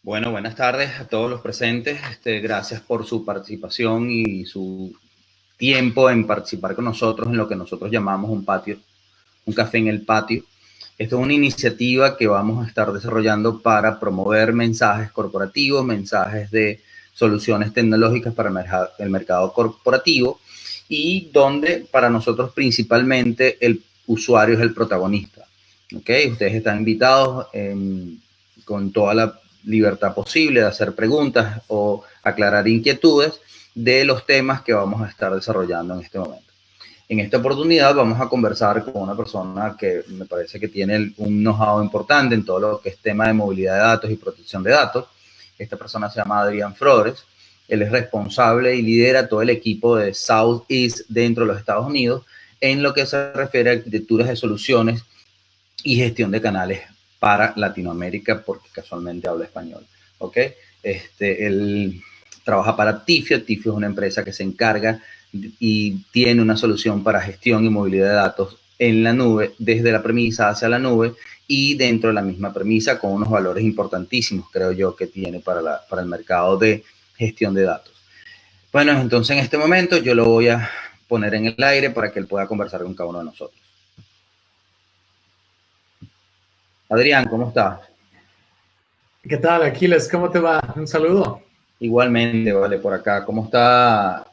Bueno, buenas tardes a todos los presentes. Gracias por su participación y su tiempo en participar con nosotros en lo que nosotros llamamos un patio, un café en el patio. Esto es una iniciativa que vamos a estar desarrollando para promover mensajes corporativos, mensajes de soluciones tecnológicas para el mercado corporativo y donde para nosotros principalmente el usuario es el protagonista. ¿Okay? Ustedes están invitados con toda la libertad posible de hacer preguntas o aclarar inquietudes de los temas que vamos a estar desarrollando en este momento. En esta oportunidad vamos a conversar con una persona que me parece que tiene un know-how importante en todo lo que es tema de movilidad de datos y protección de datos. Esta persona se llama Adrián Flores. Él es responsable y lidera todo el equipo de Southeast dentro de los Estados Unidos en lo que se refiere a arquitecturas de soluciones y gestión de canales para Latinoamérica, porque casualmente habla español. ¿Ok? Él trabaja para Tifio. Tifio es una empresa que se encarga y tiene una solución para gestión y movilidad de datos en la nube, desde la premisa hacia la nube y dentro de la misma premisa con unos valores importantísimos, creo yo, que tiene para el mercado de gestión de datos. Bueno, entonces en este momento yo lo voy a poner en el aire para que él pueda conversar con cada uno de nosotros. Adrián, ¿cómo estás? ¿Qué tal, Aquiles? ¿Cómo te va? Un saludo. Igualmente, vale, por acá. ¿Cómo está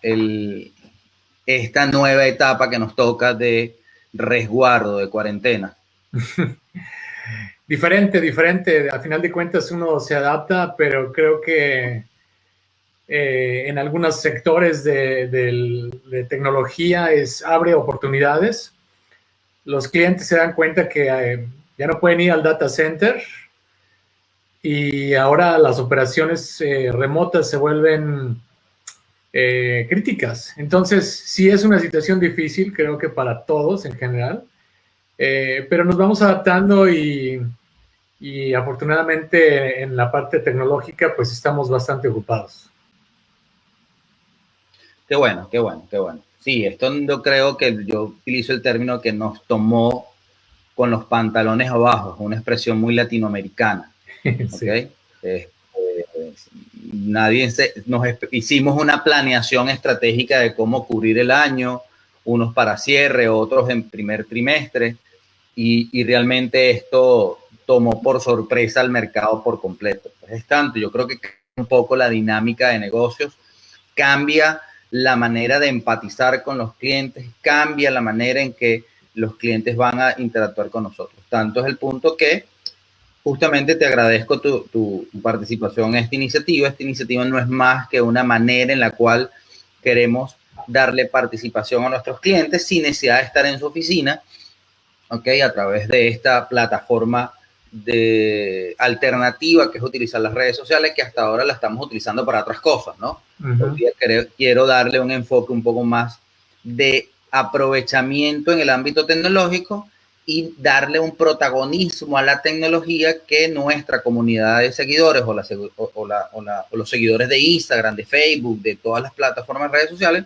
esta nueva etapa que nos toca de resguardo, de cuarentena? Diferente. Al final de cuentas uno se adapta, pero creo que en algunos sectores de tecnología abre oportunidades. Los clientes se dan cuenta que ya no pueden ir al data center y ahora las operaciones remotas se vuelven críticas. Entonces, sí es una situación difícil, creo que para todos en general, pero nos vamos adaptando y afortunadamente en la parte tecnológica pues estamos bastante ocupados. Qué bueno, qué bueno, qué bueno. Sí, esto yo creo que yo utilizo el término que nos tomó con los pantalones abajo, una expresión muy latinoamericana. ¿Okay? Sí. Hicimos una planeación estratégica de cómo cubrir el año, unos para cierre, otros en primer trimestre, y realmente esto tomó por sorpresa al mercado por completo. Pues es tanto, yo creo que un poco la dinámica de negocios cambia la manera de empatizar con los clientes, cambia la manera en que los clientes van a interactuar con nosotros. Tanto es el punto que justamente te agradezco tu participación en esta iniciativa. Esta iniciativa no es más que una manera en la cual queremos darle participación a nuestros clientes sin necesidad de estar en su oficina, ¿okay? A través de esta plataforma de alternativa que es utilizar las redes sociales, que hasta ahora la estamos utilizando para otras cosas, ¿no? Hoy día quiero darle un enfoque un poco más de aprovechamiento en el ámbito tecnológico y darle un protagonismo a la tecnología que nuestra comunidad de seguidores o los seguidores de Instagram, de Facebook, de todas las plataformas de redes sociales,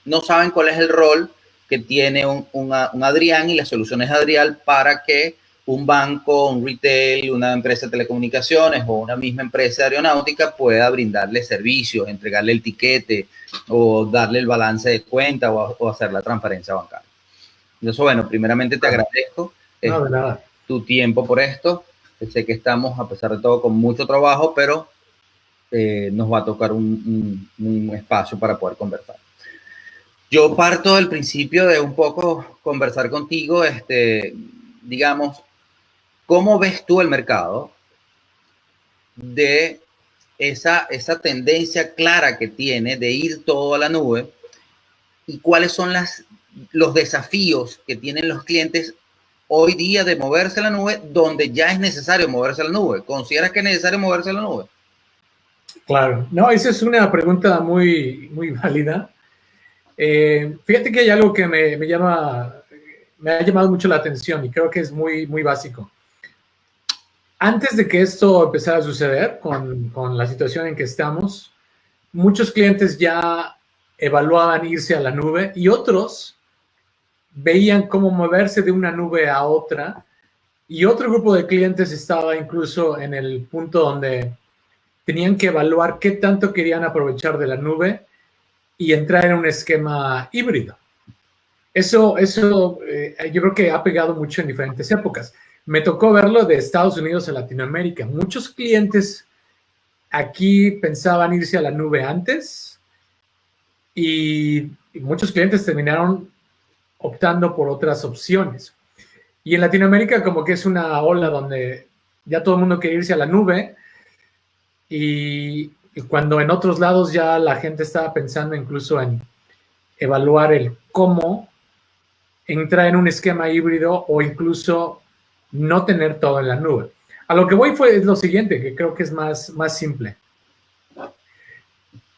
no saben cuál es el rol que tiene un Adrián y las soluciones Adrián para que un banco, un retail, una empresa de telecomunicaciones o una misma empresa de aeronáutica pueda brindarle servicios, entregarle el tiquete o darle el balance de cuenta o hacer la transferencia bancaria. Entonces, bueno, primeramente te agradezco tu tiempo por esto. Sé que estamos, a pesar de todo, con mucho trabajo, pero nos va a tocar un espacio para poder conversar. Yo parto del principio de un poco conversar contigo, digamos, ¿cómo ves tú el mercado de esa tendencia clara que tiene de ir todo a la nube y cuáles son los desafíos que tienen los clientes hoy día de moverse a la nube, donde ya es necesario moverse a la nube? ¿Consideras que es necesario moverse a la nube? Claro. No, esa es una pregunta muy, muy válida. Fíjate que hay algo que me ha llamado mucho la atención y creo que es muy, muy básico. Antes de que esto empezara a suceder con la situación en que estamos, muchos clientes ya evaluaban irse a la nube y otros veían cómo moverse de una nube a otra, y otro grupo de clientes estaba incluso en el punto donde tenían que evaluar qué tanto querían aprovechar de la nube y entrar en un esquema híbrido. Eso yo creo que ha pegado mucho en diferentes épocas. Me tocó verlo de Estados Unidos a Latinoamérica. Muchos clientes aquí pensaban irse a la nube antes y muchos clientes terminaron optando por otras opciones. Y en Latinoamérica como que es una ola donde ya todo el mundo quiere irse a la nube y cuando en otros lados ya la gente estaba pensando incluso en evaluar el cómo entrar en un esquema híbrido o incluso no tener todo en la nube. A lo que voy es lo siguiente, que creo que es más simple.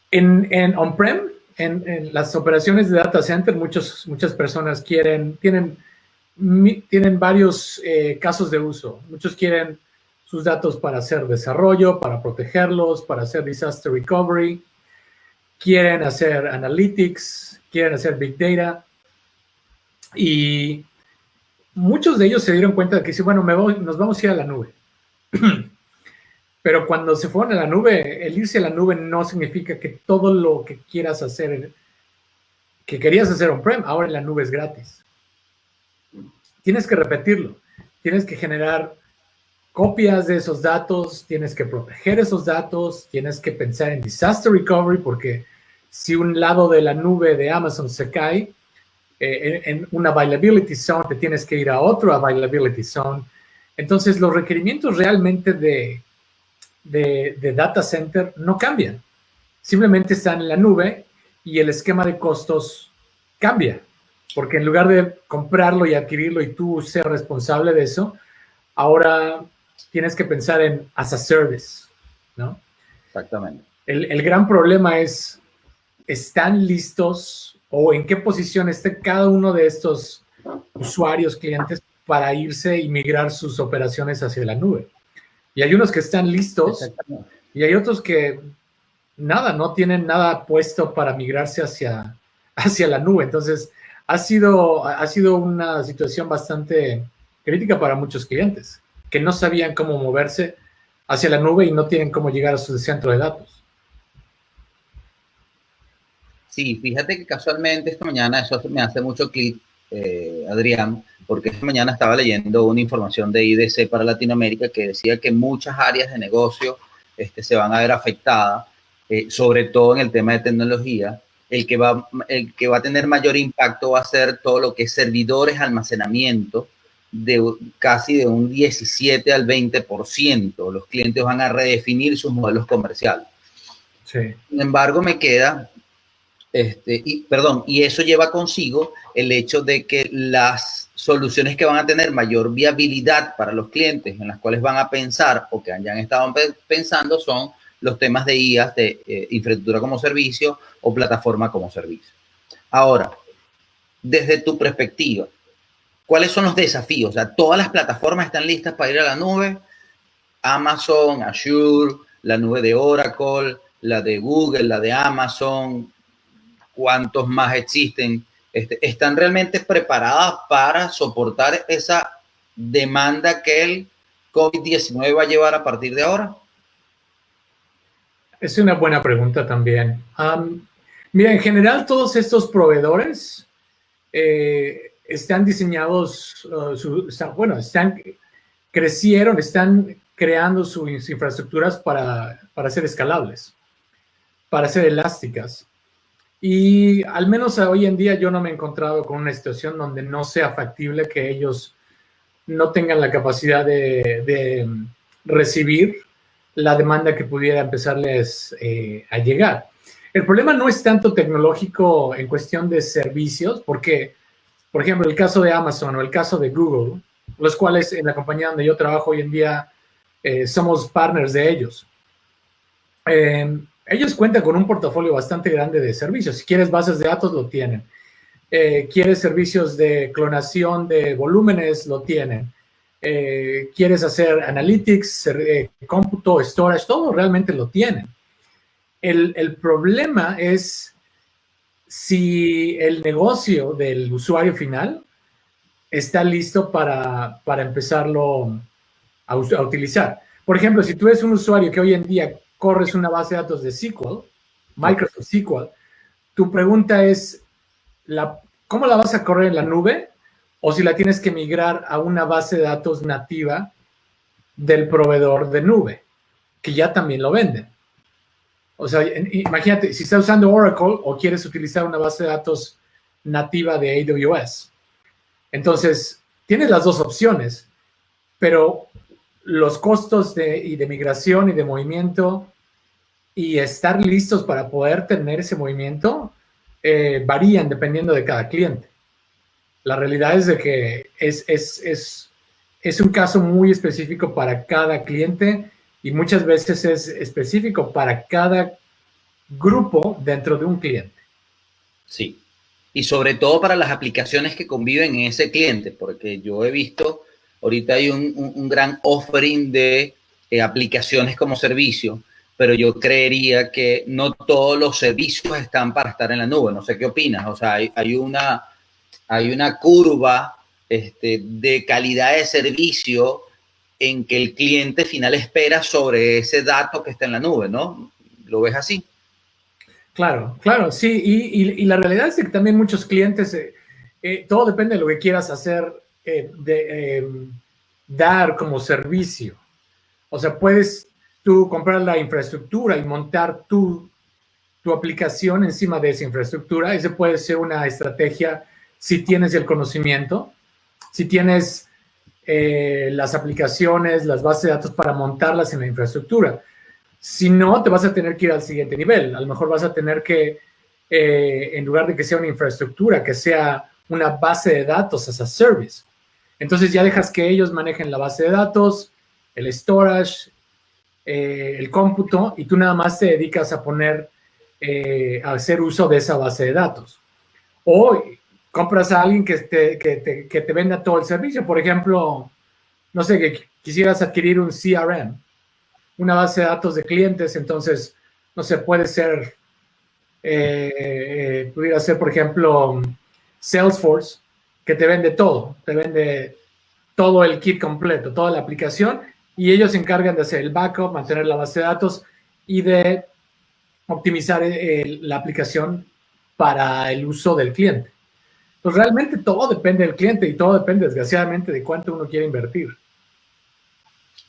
En on-prem, en las operaciones de data center, muchas personas tienen varios casos de uso. Muchos quieren sus datos para hacer desarrollo, para protegerlos, para hacer disaster recovery, quieren hacer analytics, quieren hacer big data. Y muchos de ellos se dieron cuenta de que sí, bueno, nos vamos a ir a la nube. Pero cuando se fueron a la nube, el irse a la nube no significa que todo lo que quieras hacer, que querías hacer on-prem, ahora en la nube es gratis. Tienes que repetirlo. Tienes que generar copias de esos datos, tienes que proteger esos datos, tienes que pensar en disaster recovery, porque si un lado de la nube de Amazon se cae, en una availability zone, te tienes que ir a otro availability zone. Entonces, los requerimientos realmente de data center no cambian. Simplemente están en la nube y el esquema de costos cambia. Porque en lugar de comprarlo y adquirirlo y tú ser responsable de eso, ahora tienes que pensar en as a service, ¿no? Exactamente. El gran problema es, ¿están listos o en qué posición esté cada uno de estos usuarios, clientes, para irse y migrar sus operaciones hacia la nube? Y hay unos que están listos y hay otros que no tienen nada puesto para migrarse hacia la nube. Entonces, ha sido una situación bastante crítica para muchos clientes que no sabían cómo moverse hacia la nube y no tienen cómo llegar a su centro de datos. Sí, fíjate que casualmente esta mañana, eso me hace mucho clic, Adrián, porque esta mañana estaba leyendo una información de IDC para Latinoamérica que decía que muchas áreas de negocio se van a ver afectadas, sobre todo en el tema de tecnología. El que va a tener mayor impacto va a ser todo lo que es servidores, almacenamiento, casi de un 17 al 20%. Los clientes van a redefinir sus modelos comerciales. Sí. Sin embargo, me queda, y eso lleva consigo el hecho de que las soluciones que van a tener mayor viabilidad para los clientes, en las cuales van a pensar o que hayan estado pensando, son los temas de IaaS, de infraestructura como servicio o plataforma como servicio. Ahora, desde tu perspectiva, ¿cuáles son los desafíos? O sea, todas las plataformas están listas para ir a la nube. Amazon, Azure, la nube de Oracle, la de Google, la de Amazon, ¿cuántos más existen? ¿Están realmente preparadas para soportar esa demanda que el COVID-19 va a llevar a partir de ahora? Es una buena pregunta también. Mira, en general todos estos proveedores están diseñados, crecieron, están creando sus infraestructuras para ser escalables, para ser elásticas. Y al menos hoy en día yo no me he encontrado con una situación donde no sea factible que ellos no tengan la capacidad de recibir la demanda que pudiera empezarles a llegar. El problema no es tanto tecnológico en cuestión de servicios, porque, por ejemplo, el caso de Amazon o el caso de Google, los cuales en la compañía donde yo trabajo hoy en día somos partners de ellos. Ellos cuentan con un portafolio bastante grande de servicios. Si quieres bases de datos, lo tienen. Quieres servicios de clonación de volúmenes, lo tienen. Quieres hacer analytics, cómputo, storage, todo realmente lo tienen. El problema es si el negocio del usuario final está listo para empezarlo a utilizar. Por ejemplo, si tú eres un usuario que hoy en día corres una base de datos de SQL, Microsoft SQL, tu pregunta es, ¿cómo la vas a correr en la nube? O si la tienes que migrar a una base de datos nativa del proveedor de nube, que ya también lo venden. O sea, imagínate, si estás usando Oracle o quieres utilizar una base de datos nativa de AWS. Entonces, tienes las dos opciones, pero los costos de migración y de movimiento y estar listos para poder tener ese movimiento varían dependiendo de cada cliente. La realidad es de que es un caso muy específico para cada cliente y muchas veces es específico para cada grupo dentro de un cliente. Sí, y sobre todo para las aplicaciones que conviven en ese cliente, porque yo he visto, ahorita hay un gran offering de aplicaciones como servicio, pero yo creería que no todos los servicios están para estar en la nube. No sé qué opinas. O sea, hay una curva de calidad de servicio en que el cliente final espera sobre ese dato que está en la nube, ¿no? ¿Lo ves así? Claro, claro, sí. Y la realidad es que también muchos clientes, todo depende de lo que quieras hacer, dar como servicio. O sea, puedes tú comprar la infraestructura y montar tu aplicación encima de esa infraestructura. Esa puede ser una estrategia si tienes el conocimiento, si tienes las aplicaciones, las bases de datos para montarlas en la infraestructura. Si no, te vas a tener que ir al siguiente nivel. A lo mejor vas a tener que, en lugar de que sea una infraestructura, que sea una base de datos as a service. Entonces ya dejas que ellos manejen la base de datos, el storage, el cómputo, y tú nada más te dedicas a poner, a hacer uso de esa base de datos. O compras a alguien que te venda todo el servicio. Por ejemplo, no sé, que quisieras adquirir un CRM, una base de datos de clientes, entonces, no sé, puede ser, pudiera ser, por ejemplo, Salesforce, que te vende todo el kit completo, toda la aplicación, y ellos se encargan de hacer el backup, mantener la base de datos y de optimizar la aplicación para el uso del cliente. Pues realmente todo depende del cliente y todo depende, desgraciadamente, de cuánto uno quiere invertir.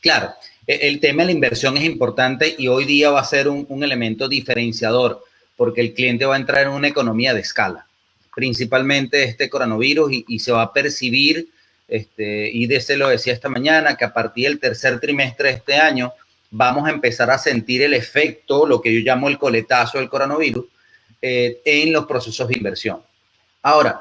Claro, el tema de la inversión es importante y hoy día va a ser un elemento diferenciador porque el cliente va a entrar en una economía de escala, principalmente este coronavirus y se va a percibir, IDC lo decía esta mañana, que a partir del tercer trimestre de este año vamos a empezar a sentir el efecto, lo que yo llamo el coletazo del coronavirus, en los procesos de inversión. Ahora,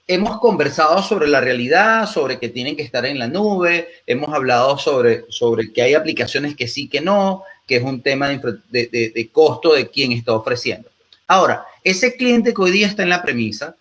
hemos conversado sobre la realidad, sobre que tienen que estar en la nube, hemos hablado sobre que hay aplicaciones que sí, que no, que es un tema de costo de quién está ofreciendo. Ahora, ese cliente que hoy día está en la premisa,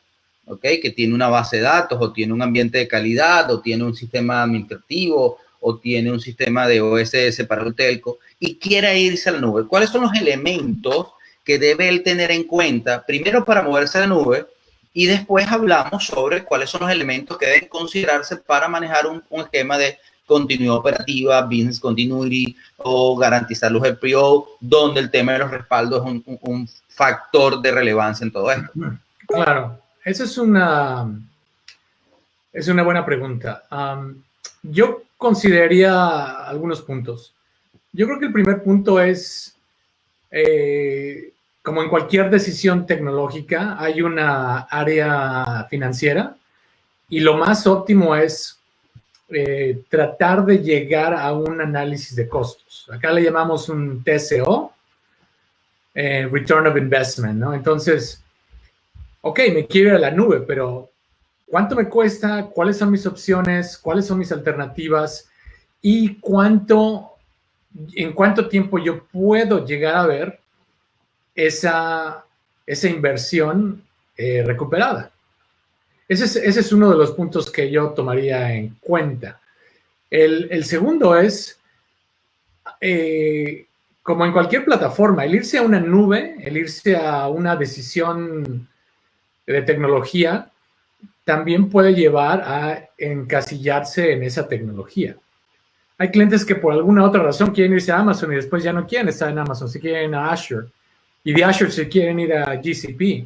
¿okay? Que tiene una base de datos o tiene un ambiente de calidad o tiene un sistema administrativo o tiene un sistema de OSS para el telco y quiere irse a la nube. ¿Cuáles son los elementos que debe él tener en cuenta, primero para moverse a la nube, y después hablamos sobre cuáles son los elementos que deben considerarse para manejar un esquema de continuidad operativa, business continuity o garantizar los RPO, donde el tema de los respaldos es un factor de relevancia en todo esto? Claro, esa es una buena pregunta. Yo consideraría algunos puntos. Yo creo que el primer punto es, como en cualquier decisión tecnológica, hay una área financiera y lo más óptimo es tratar de llegar a un análisis de costos. Acá le llamamos un TCO, Return of Investment, ¿no? Entonces, ok, me quiero ir a la nube, pero ¿cuánto me cuesta? ¿Cuáles son mis opciones? ¿Cuáles son mis alternativas? ¿Y cuánto ¿En cuánto tiempo yo puedo llegar a ver esa inversión recuperada? Ese es uno de los puntos que yo tomaría en cuenta. El segundo es, como en cualquier plataforma, el irse a una nube, el irse a una decisión de tecnología, también puede llevar a encasillarse en esa tecnología. Hay clientes que por alguna otra razón quieren irse a Amazon y después ya no quieren estar en Amazon, se quieren ir a Azure. Y de Azure se quieren ir a GCP.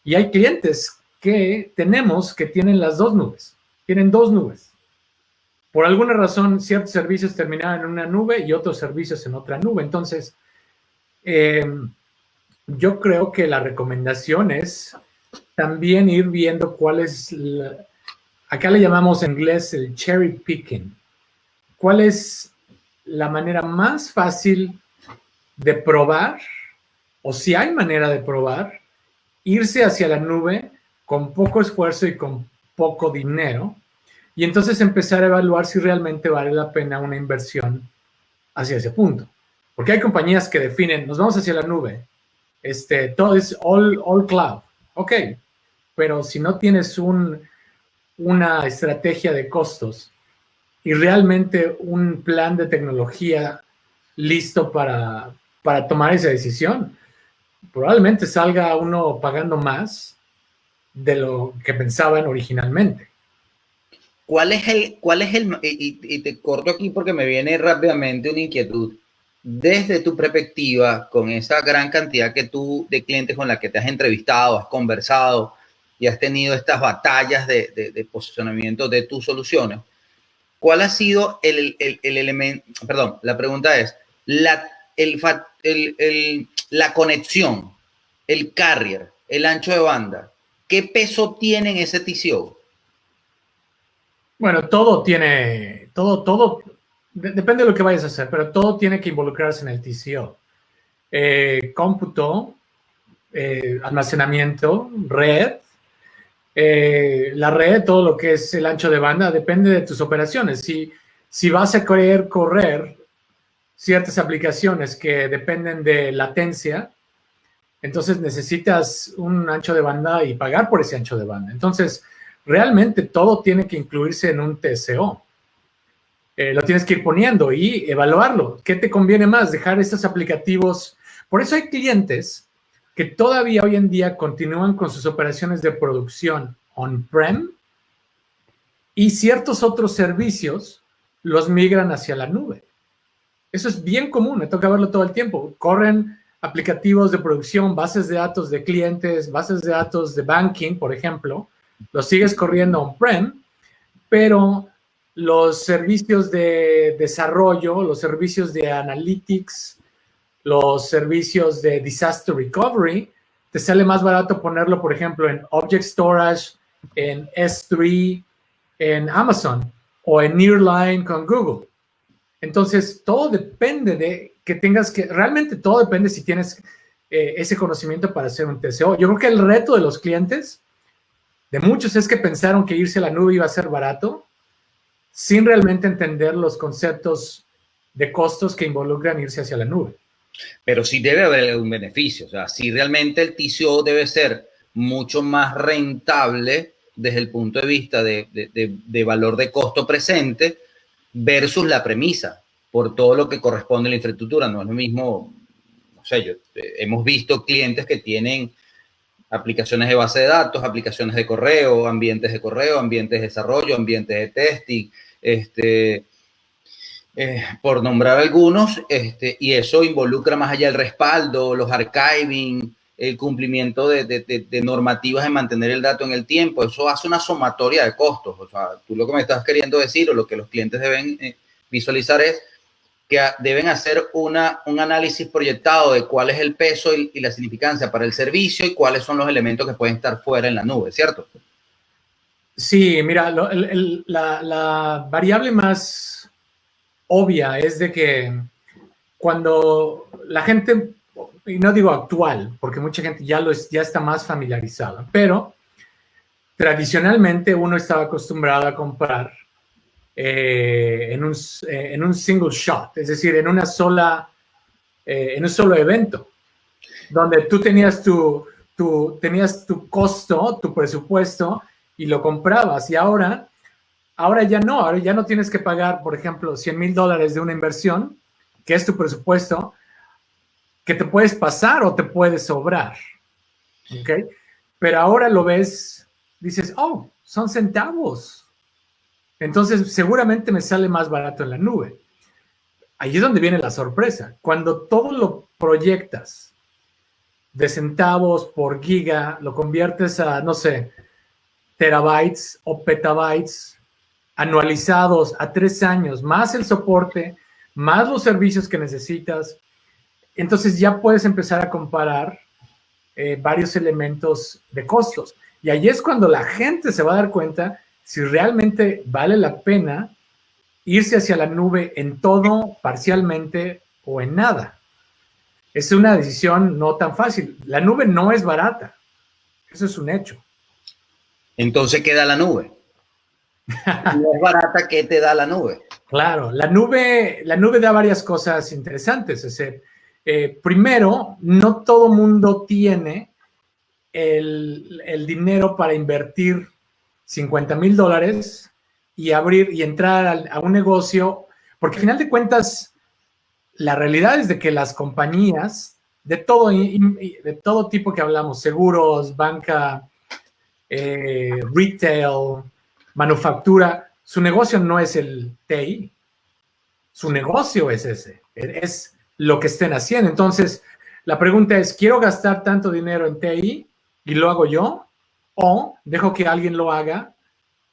Y hay clientes que tenemos que tienen las dos nubes. Tienen dos nubes. Por alguna razón, ciertos servicios terminaron en una nube y otros servicios en otra nube. Entonces, yo creo que la recomendación es también ir viendo cuál es, acá le llamamos en inglés el cherry picking. ¿Cuál es la manera más fácil de probar, o si hay manera de probar, irse hacia la nube con poco esfuerzo y con poco dinero, y entonces empezar a evaluar si realmente vale la pena una inversión hacia ese punto? Porque hay compañías que definen, nos vamos hacia la nube, todo es all cloud. Ok, pero si no tienes una estrategia de costos y realmente un plan de tecnología listo para tomar esa decisión, probablemente salga uno pagando más de lo que pensaban originalmente. ¿Cuál es el, y te corto aquí porque me viene rápidamente una inquietud? Desde tu perspectiva, con esa gran cantidad de clientes con la que te has entrevistado, has conversado y has tenido estas batallas de posicionamiento de tus soluciones, ¿cuál ha sido el elemento? Perdón, la pregunta es, la conexión, el carrier, el ancho de banda, ¿qué peso tiene en ese TCO? Bueno, depende de lo que vayas a hacer, pero todo tiene que involucrarse en el TCO. Cómputo, almacenamiento, red. La red, todo lo que es el ancho de banda, depende de tus operaciones. Si vas a querer correr ciertas aplicaciones que dependen de latencia, entonces necesitas un ancho de banda y pagar por ese ancho de banda. Entonces, realmente todo tiene que incluirse en un TCO. Lo tienes que ir poniendo y evaluarlo. ¿Qué te conviene más? Dejar estos aplicativos. Por eso hay clientes que todavía hoy en día continúan con sus operaciones de producción on-prem y ciertos otros servicios los migran hacia la nube. Eso es bien común, me toca verlo todo el tiempo. Corren aplicativos de producción, bases de datos de clientes, bases de datos de banking, por ejemplo, los sigues corriendo on-prem, pero los servicios de desarrollo, los servicios de analytics, los servicios de disaster recovery, te sale más barato ponerlo, por ejemplo, en Object Storage, en S3, en Amazon o en Nearline con Google. Entonces, todo depende de que tengas que, realmente todo depende si tienes ese conocimiento para hacer un TCO. Yo creo que el reto de los clientes, de muchos, es que pensaron que irse a la nube iba a ser barato, sin realmente entender los conceptos de costos que involucran irse hacia la nube. Pero sí debe haber un beneficio. O sea, sí realmente el TCO debe ser mucho más rentable desde el punto de vista de valor de costo presente versus la premisa, por todo lo que corresponde a la infraestructura. No es lo mismo, no sé, hemos visto clientes que tienen aplicaciones de base de datos, aplicaciones de correo, ambientes de desarrollo, ambientes de testing, por nombrar algunos, y eso involucra más allá el respaldo, los archiving, el cumplimiento de normativas de mantener el dato en el tiempo. Eso hace una sumatoria de costos. O sea, tú lo que me estás queriendo decir o lo que los clientes deben visualizar es que deben hacer un análisis proyectado de cuál es el peso y la significancia para el servicio y cuáles son los elementos que pueden estar fuera en la nube, ¿cierto? Sí, mira, la variable más obvia es de que cuando la gente, y no digo actual, porque mucha gente ya está más familiarizada, pero tradicionalmente uno estaba acostumbrado a comprar en un single shot, es decir, en un solo evento, donde tú tenías tenías tu costo, tu presupuesto y lo comprabas. Y ahora ya no, ahora ya no tienes que pagar, por ejemplo, $100,000 de una inversión, que es tu presupuesto, que te puedes pasar o te puedes sobrar. ¿Ok? Pero ahora lo ves, dices, oh, son centavos. Entonces, seguramente me sale más barato en la nube. Ahí es donde viene la sorpresa. Cuando todo lo proyectas de centavos por giga, lo conviertes a, no sé, terabytes o petabytes anualizados a 3 años, más el soporte, más los servicios que necesitas, entonces ya puedes empezar a comparar varios elementos de costos. Y ahí es cuando la gente se va a dar cuenta si realmente vale la pena irse hacia la nube en todo, parcialmente o en nada. Es una decisión no tan fácil. La nube no es barata. Eso es un hecho. Entonces, ¿qué da la nube? No es barata, ¿qué te da la nube? Claro, la nube da varias cosas interesantes. Es decir, primero, no todo mundo tiene el dinero para invertir $50,000 y abrir y entrar a un negocio, porque al final de cuentas, la realidad es de que las compañías de todo tipo que hablamos, seguros, banca, retail, manufactura, su negocio no es el TI, su negocio es ese, es lo que estén haciendo. Entonces, la pregunta es, ¿quiero gastar tanto dinero en TI y lo hago yo? ¿O dejo que alguien lo haga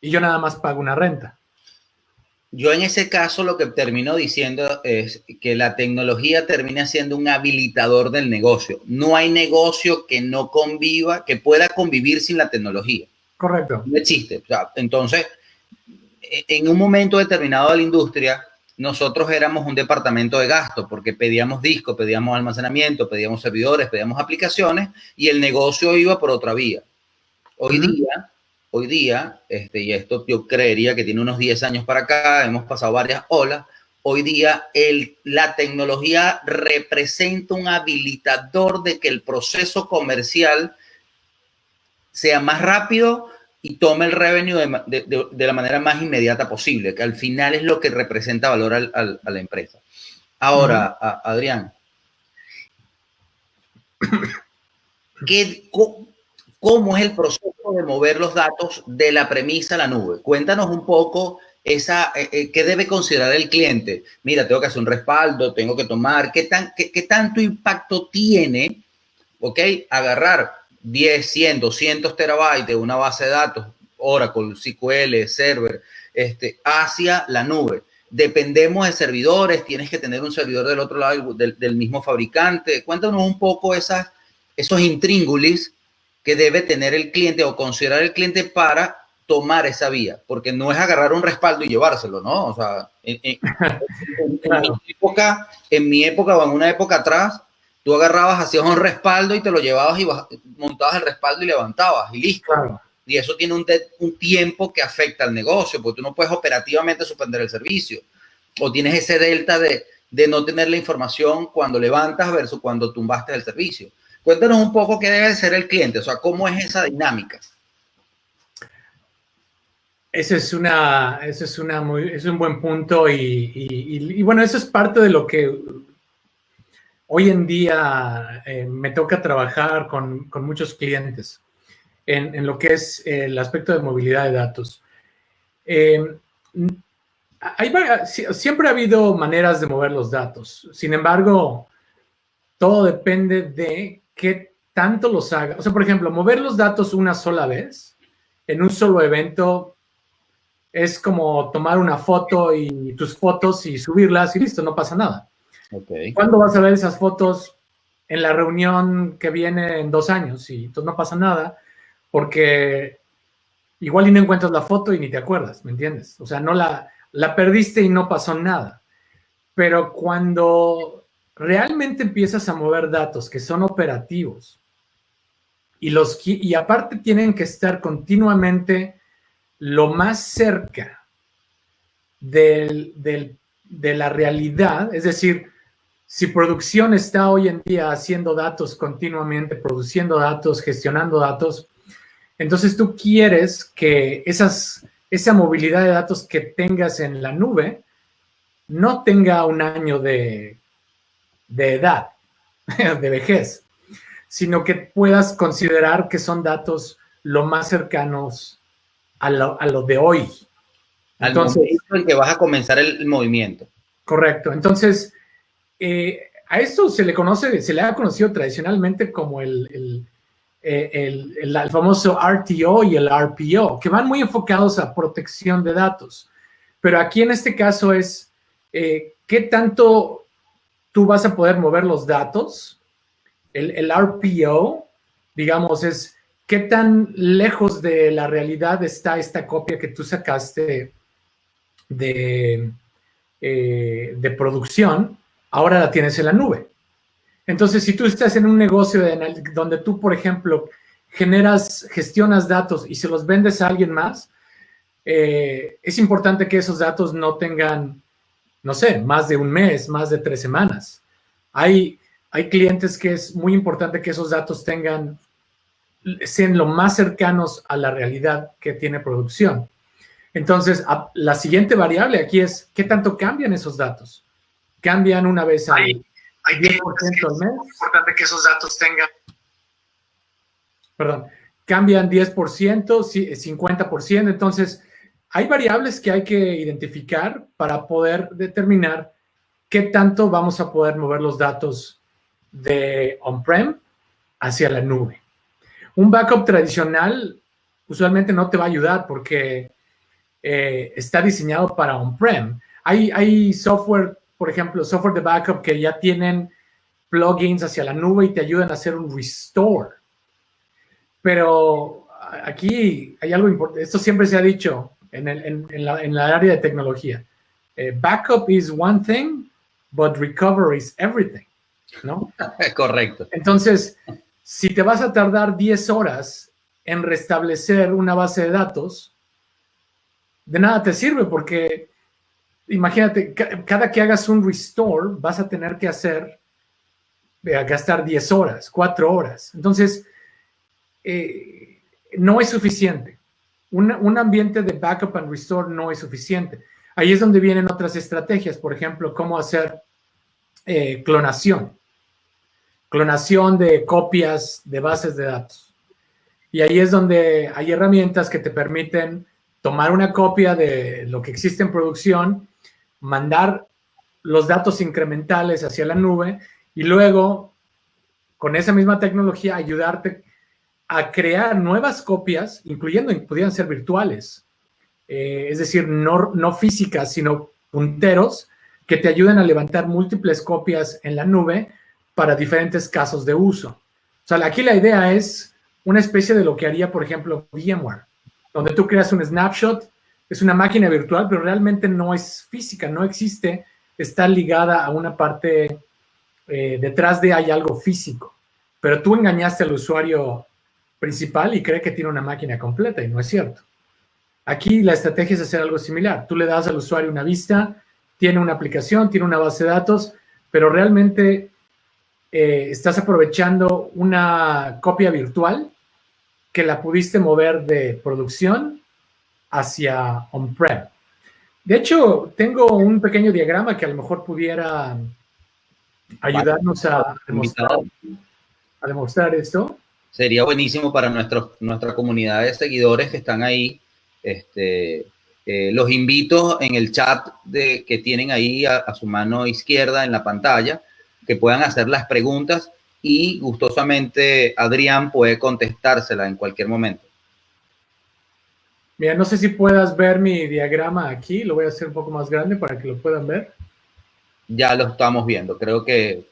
y yo nada más pago una renta? Yo en ese caso lo que termino diciendo es que la tecnología termina siendo un habilitador del negocio. No hay negocio que no conviva, que pueda convivir sin la tecnología. Correcto. No existe. O sea, entonces, en un momento determinado de la industria, nosotros éramos un departamento de gasto porque pedíamos discos, pedíamos almacenamiento, pedíamos servidores, pedíamos aplicaciones y el negocio iba por otra vía. Hoy día, y esto yo creería que tiene unos 10 años para acá, hemos pasado varias olas, hoy día la tecnología representa un habilitador de que el proceso comercial sea más rápido y tome el revenue de la manera más inmediata posible, que al final es lo que representa valor a la empresa. Ahora, Adrián, ¿cómo es el proceso de mover los datos de la premisa a la nube? Cuéntanos un poco qué debe considerar el cliente. Mira, tengo que hacer un respaldo, tengo que tomar, ¿qué tanto impacto tiene, agarrar 10, 100, 200 terabytes de una base de datos, Oracle, SQL, Server, hacia la nube? Dependemos de servidores, tienes que tener un servidor del otro lado del mismo fabricante. Cuéntanos un poco esos intríngulis que debe tener el cliente o considerar el cliente para tomar esa vía, porque no es agarrar un respaldo y llevárselo, ¿no? O sea, Claro. en mi época o en una época atrás, tú agarrabas, hacías un respaldo y te lo llevabas y montabas el respaldo y levantabas y listo. Claro. Y eso tiene un tiempo que afecta al negocio, porque tú no puedes operativamente suspender el servicio. O tienes ese delta de no tener la información cuando levantas versus cuando tumbaste el servicio. Cuéntanos un poco qué debe ser el cliente, o sea, cómo es esa dinámica. Ese es un buen punto y bueno, eso es parte de lo que hoy en día me toca trabajar con muchos clientes en lo que es el aspecto de movilidad de datos. Siempre ha habido maneras de mover los datos. Sin embargo, todo depende de qué tanto los haga. O sea, por ejemplo, mover los datos una sola vez en un solo evento es como tomar una foto y tus fotos y subirlas y listo, no pasa nada. Okay. ¿Cuándo vas a ver esas fotos? En la reunión que viene en 2 años y entonces no pasa nada porque igual y no encuentras la foto y ni te acuerdas, ¿me entiendes? O sea, no la perdiste y no pasó nada. Pero cuando realmente empiezas a mover datos que son operativos y aparte tienen que estar continuamente lo más cerca de la realidad, es decir, si producción está hoy en día haciendo datos continuamente, produciendo datos, gestionando datos, entonces tú quieres que esa movilidad de datos que tengas en la nube no tenga un año de edad, de vejez, sino que puedas considerar que son datos lo más cercanos a lo de hoy. Entonces, al momento en que vas a comenzar el movimiento. Correcto. Entonces, a esto se le ha conocido tradicionalmente como el famoso RTO y el RPO, que van muy enfocados a protección de datos. Pero aquí en este caso es qué tanto tú vas a poder mover los datos. El RPO, digamos, es qué tan lejos de la realidad está esta copia que tú sacaste de producción, ahora la tienes en la nube. Entonces, si tú estás en un negocio donde tú, por ejemplo, gestionas datos y se los vendes a alguien más, es importante que esos datos no tengan, no sé, más de un mes, más de 3 semanas. Hay clientes que es muy importante que esos datos sean lo más cercanos a la realidad que tiene producción. Entonces, la siguiente variable aquí es, ¿qué tanto cambian esos datos? ¿Cambian una vez al 10% al mes? Es importante que esos datos cambian 10%, 50%. Entonces, hay variables que hay que identificar para poder determinar qué tanto vamos a poder mover los datos de on-prem hacia la nube. Un backup tradicional usualmente no te va a ayudar porque está diseñado para on-prem. Hay software, por ejemplo, software de backup que ya tienen plugins hacia la nube y te ayudan a hacer un restore. Pero aquí hay algo importante. Esto siempre se ha dicho en la área de tecnología. Backup is one thing, but recovery is everything, ¿no? Correcto. Entonces, si te vas a tardar 10 horas en restablecer una base de datos, de nada te sirve porque, imagínate, cada que hagas un restore, vas a tener que gastar 10 horas, 4 horas. Entonces, no es suficiente. Un ambiente de backup and restore no es suficiente. Ahí es donde vienen otras estrategias, por ejemplo, cómo hacer clonación de copias de bases de datos. Y ahí es donde hay herramientas que te permiten tomar una copia de lo que existe en producción, mandar los datos incrementales hacia la nube y luego, con esa misma tecnología, ayudarte a crear nuevas copias, pudieran ser virtuales, es decir, no físicas, sino punteros que te ayuden a levantar múltiples copias en la nube para diferentes casos de uso. O sea, aquí la idea es una especie de lo que haría, por ejemplo, VMware, donde tú creas un snapshot, es una máquina virtual, pero realmente no es física, no existe, está ligada a una parte, detrás de hay algo físico, pero tú engañaste al usuario principal y cree que tiene una máquina completa y no es cierto. Aquí la estrategia es hacer algo similar. Tú le das al usuario una vista, tiene una aplicación, tiene una base de datos, pero realmente estás aprovechando una copia virtual que la pudiste mover de producción hacia on-prem. De hecho, tengo un pequeño diagrama que a lo mejor pudiera ayudarnos a demostrar esto. Sería buenísimo para nuestra comunidad de seguidores que están ahí. Los invito en el chat que tienen ahí a su mano izquierda en la pantalla, que puedan hacer las preguntas y gustosamente Adrián puede contestársela en cualquier momento. Mira, no sé si puedas ver mi diagrama aquí, lo voy a hacer un poco más grande para que lo puedan ver. Ya lo estamos viendo, creo que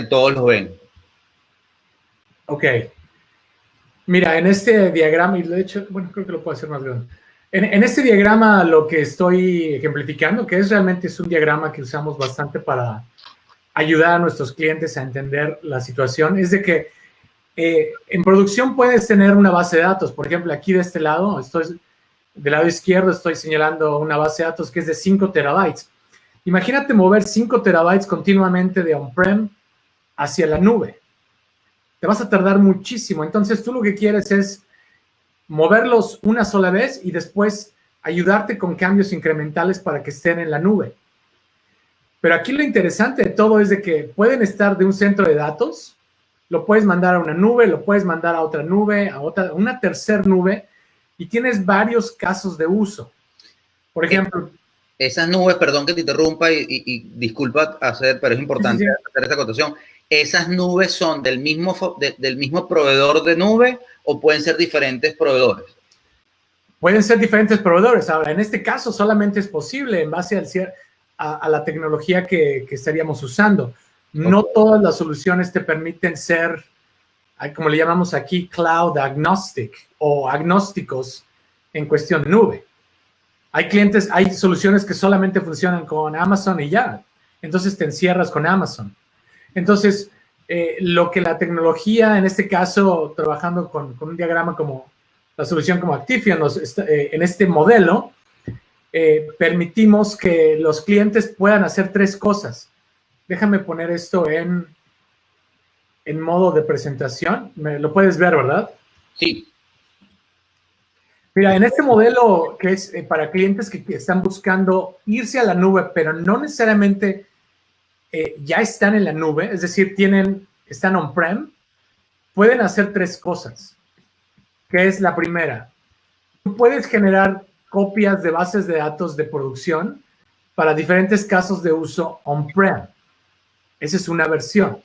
todos lo ven. Ok. Mira, en este diagrama, y de hecho, bueno, creo que lo puedo hacer más grande. En este diagrama lo que estoy ejemplificando, que realmente es un diagrama que usamos bastante para ayudar a nuestros clientes a entender la situación, es de que en producción puedes tener una base de datos. Por ejemplo, aquí de este lado, Del lado izquierdo estoy señalando una base de datos que es de 5 terabytes. Imagínate mover 5 terabytes continuamente de on-prem hacia la nube. Te vas a tardar muchísimo. Entonces tú lo que quieres es moverlos una sola vez y después ayudarte con cambios incrementales para que estén en la nube. Pero aquí lo interesante de todo es de que pueden estar de un centro de datos, lo puedes mandar a una nube, lo puedes mandar a otra nube, a una tercera nube, y tienes varios casos de uso. Por ejemplo... Esas nubes, perdón que te interrumpa y disculpa pero es importante hacer esta acotación. ¿Esas nubes son del mismo proveedor de nube o pueden ser diferentes proveedores? Pueden ser diferentes proveedores. Ahora, en este caso solamente es posible en base a la tecnología que estaríamos usando. No todas las soluciones te permiten ser, como le llamamos aquí, cloud agnostic o agnósticos en cuestión de nube. Hay soluciones que solamente funcionan con Amazon y ya. Entonces te encierras con Amazon. Entonces, lo que la tecnología, en este caso, trabajando con un diagrama como la solución como Actifion, en este modelo, permitimos que los clientes puedan hacer 3 cosas. Déjame poner esto en modo de presentación. Lo puedes ver, ¿verdad? Sí. Mira, en este modelo que es para clientes que están buscando irse a la nube, pero no necesariamente ya están en la nube, es decir, están on-prem, pueden hacer 3 cosas. ¿Qué es la primera? Tú puedes generar copias de bases de datos de producción para diferentes casos de uso on-prem. Esa es una versión.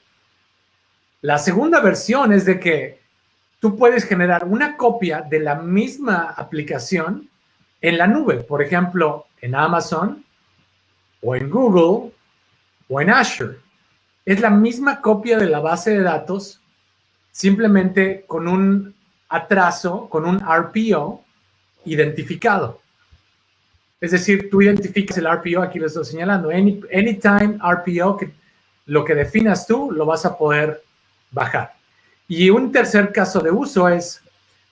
La segunda versión es de que tú puedes generar una copia de la misma aplicación en la nube, por ejemplo, en Amazon o en Google o en Azure. Es la misma copia de la base de datos, simplemente con un atraso, con un RPO identificado. Es decir, tú identificas el RPO, aquí lo estoy señalando, anytime RPO, lo que definas tú, lo vas a poder bajar. Y un tercer caso de uso es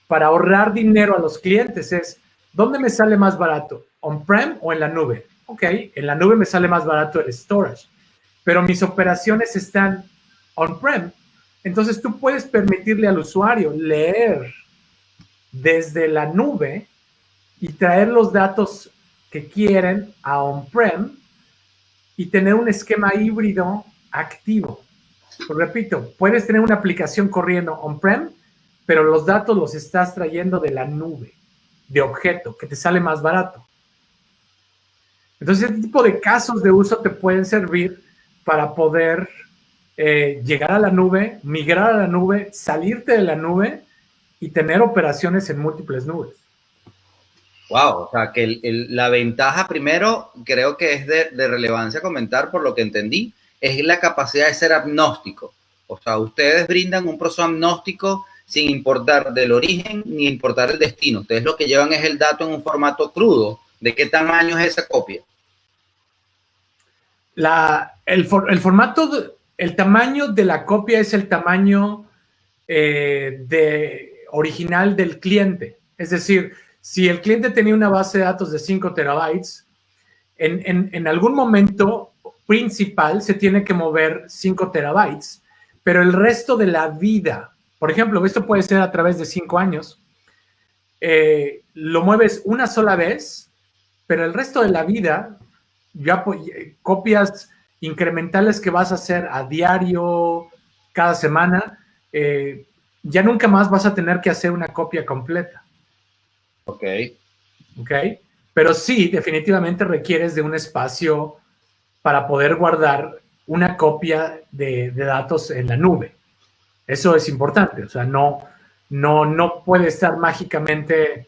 para ahorrar dinero a los clientes, es ¿dónde me sale más barato? ¿On-prem o en la nube? Ok, en la nube me sale más barato el storage, pero mis operaciones están on-prem. Entonces tú puedes permitirle al usuario leer desde la nube y traer los datos que quieren a on-prem y tener un esquema híbrido activo. Pues repito, puedes tener una aplicación corriendo on-prem, pero los datos los estás trayendo de la nube, de objeto, que te sale más barato. Entonces, este tipo de casos de uso te pueden servir para poder llegar a la nube, migrar a la nube, salirte de la nube y tener operaciones en múltiples nubes. Wow, o sea, que la ventaja primero, creo que es de relevancia comentar, por lo que entendí, es la capacidad de ser agnóstico. O sea, ustedes brindan un proceso agnóstico sin importar del origen ni importar el destino. Ustedes lo que llevan es el dato en un formato crudo. ¿De qué tamaño es esa copia? El formato, el tamaño de la copia es el tamaño original del cliente. Es decir, si el cliente tenía una base de datos de 5 terabytes, en algún momento principal se tiene que mover 5 terabytes, pero el resto de la vida, por ejemplo, esto puede ser a través de 5 años, lo mueves una sola vez, pero el resto de la vida, ya copias incrementales que vas a hacer a diario, cada semana, ya nunca más vas a tener que hacer una copia completa. Ok. Pero sí, definitivamente requieres de un espacio para poder guardar una copia de datos en la nube. Eso es importante. O sea, no puede estar mágicamente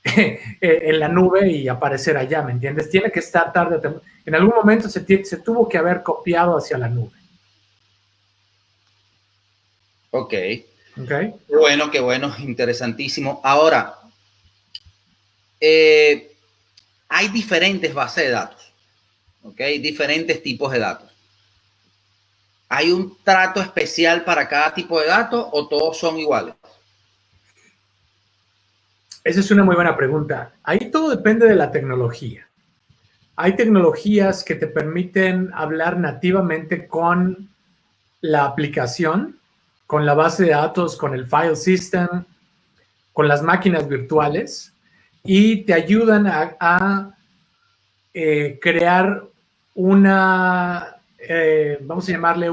en la nube y aparecer allá, ¿me entiendes? Tiene que estar tarde o temprano. En algún momento se tuvo que haber copiado hacia la nube. Ok. Qué bueno, interesantísimo. Ahora, hay diferentes bases de datos, ¿ok? Diferentes tipos de datos. ¿Hay un trato especial para cada tipo de datos o todos son iguales? Esa es una muy buena pregunta. Ahí todo depende de la tecnología. Hay tecnologías que te permiten hablar nativamente con la aplicación, con la base de datos, con el file system, con las máquinas virtuales y te ayudan a crear una, vamos a llamarle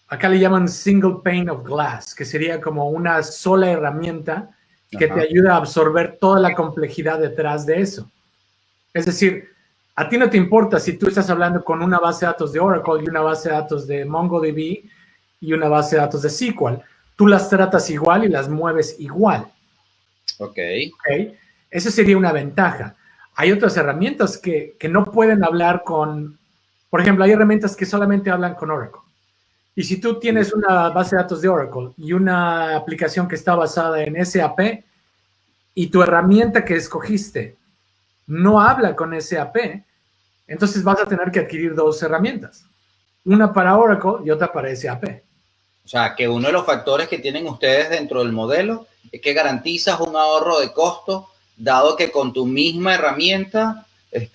acá le llaman single pane of glass, que sería como una sola herramienta que te ayuda a absorber toda la complejidad detrás de eso. Es decir, a ti no te importa si tú estás hablando con una base de datos de Oracle y una base de datos de MongoDB y una base de datos de SQL. Tú las tratas igual y las mueves igual. Ok. Esa sería una ventaja. Hay otras herramientas que no pueden hablar con... Por ejemplo, hay herramientas que solamente hablan con Oracle. Y si tú tienes una base de datos de Oracle y una aplicación que está basada en SAP y tu herramienta que escogiste no habla con SAP, entonces vas a tener que adquirir dos herramientas. Una para Oracle y otra para SAP. O sea, que uno de los factores que tienen ustedes dentro del modelo es que garantizas un ahorro de costo, dado que con tu misma herramienta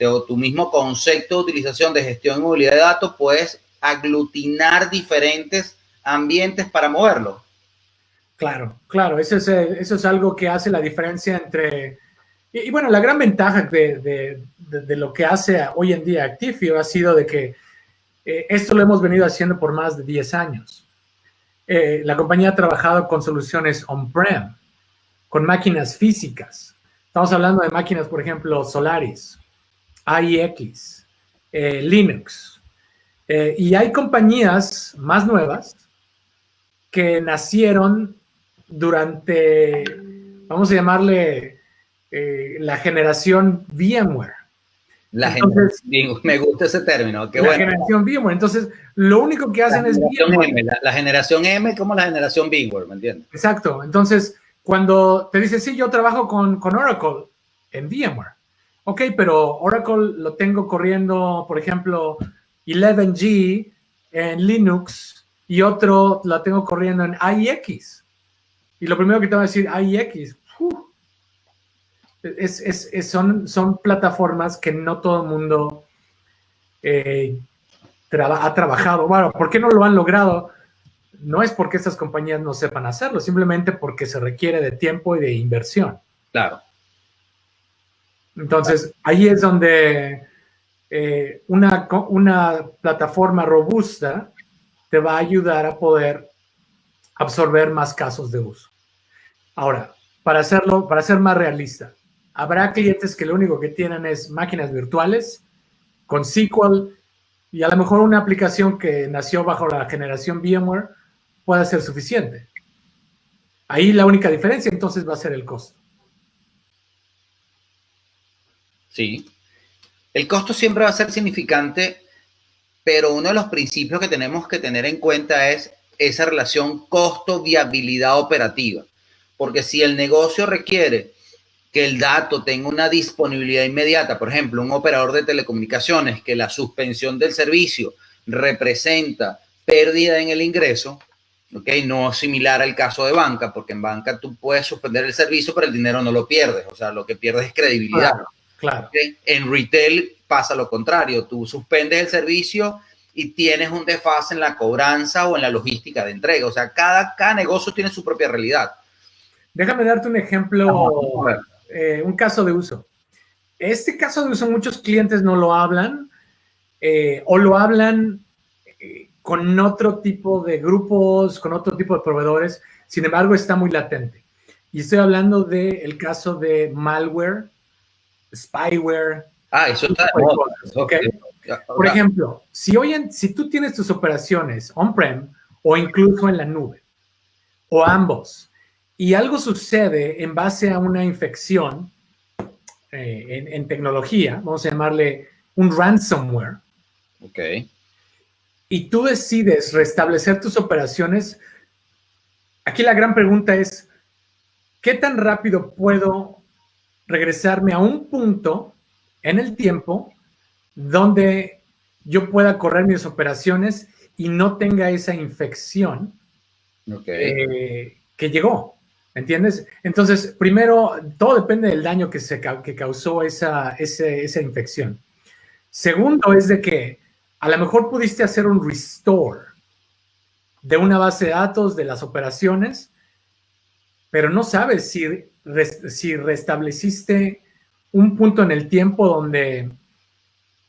o tu mismo concepto de utilización de gestión y movilidad de datos puedes aglutinar diferentes ambientes para moverlo. Claro, claro, eso es algo que hace la diferencia entre... Y bueno, la gran ventaja de lo que hace hoy en día Actifio ha sido de que esto lo hemos venido haciendo por más de 10 años. La compañía ha trabajado con soluciones on-prem, con máquinas físicas. Estamos hablando de máquinas, por ejemplo, Solaris, AIX, Linux. Y hay compañías más nuevas que nacieron durante, vamos a llamarle, la generación VMware. Entonces, me gusta ese término. Qué bueno. Generación VMware. Entonces, lo único que hacen es VMware. La generación M como la generación VMware, ¿me entiendes? Exacto. Entonces, cuando te dicen, sí, yo trabajo con Oracle en VMware. Ok, pero Oracle lo tengo corriendo, por ejemplo, 11G en Linux y otro lo tengo corriendo en AIX. Y lo primero que te va a decir, AIX, son plataformas que no todo el mundo ha trabajado. Bueno, ¿por qué no lo han logrado? No es porque estas compañías no sepan hacerlo, simplemente porque se requiere de tiempo y de inversión. Claro. Entonces, ahí es donde una plataforma robusta te va a ayudar a poder absorber más casos de uso. Ahora, para ser más realista, habrá clientes que lo único que tienen es máquinas virtuales con SQL y a lo mejor una aplicación que nació bajo la generación VMware puede ser suficiente. Ahí la única diferencia entonces va a ser el costo. Sí. El costo siempre va a ser significante, pero uno de los principios que tenemos que tener en cuenta es esa relación costo-viabilidad operativa. Porque si el negocio requiere que el dato tenga una disponibilidad inmediata, por ejemplo, un operador de telecomunicaciones, que la suspensión del servicio representa pérdida en el ingreso, ¿okay? No similar al caso de banca, porque en banca tú puedes suspender el servicio, pero el dinero no lo pierdes, o sea, lo que pierdes es credibilidad. Claro. ¿Okay? En retail pasa lo contrario, tú suspendes el servicio y tienes un desfase en la cobranza o en la logística de entrega, o sea, cada negocio tiene su propia realidad. Déjame darte un ejemplo, un caso de uso. Este caso de uso muchos clientes no lo hablan o lo hablan con otro tipo de grupos, con otro tipo de proveedores, sin embargo está muy latente. Y estoy hablando del caso de malware, spyware. Eso está. Okay. Por ejemplo, si tú tienes tus operaciones on-prem o incluso en la nube, o ambos, y algo sucede en base a una infección en tecnología, vamos a llamarle un ransomware. Ok. Y tú decides restablecer tus operaciones, aquí la gran pregunta es, ¿qué tan rápido puedo regresarme a un punto en el tiempo donde yo pueda correr mis operaciones y no tenga esa infección que llegó? ¿Entiendes? Entonces, primero, todo depende del daño que causó esa infección. Segundo, es de que a lo mejor pudiste hacer un restore de una base de datos de las operaciones, pero no sabes si restableciste un punto en el tiempo donde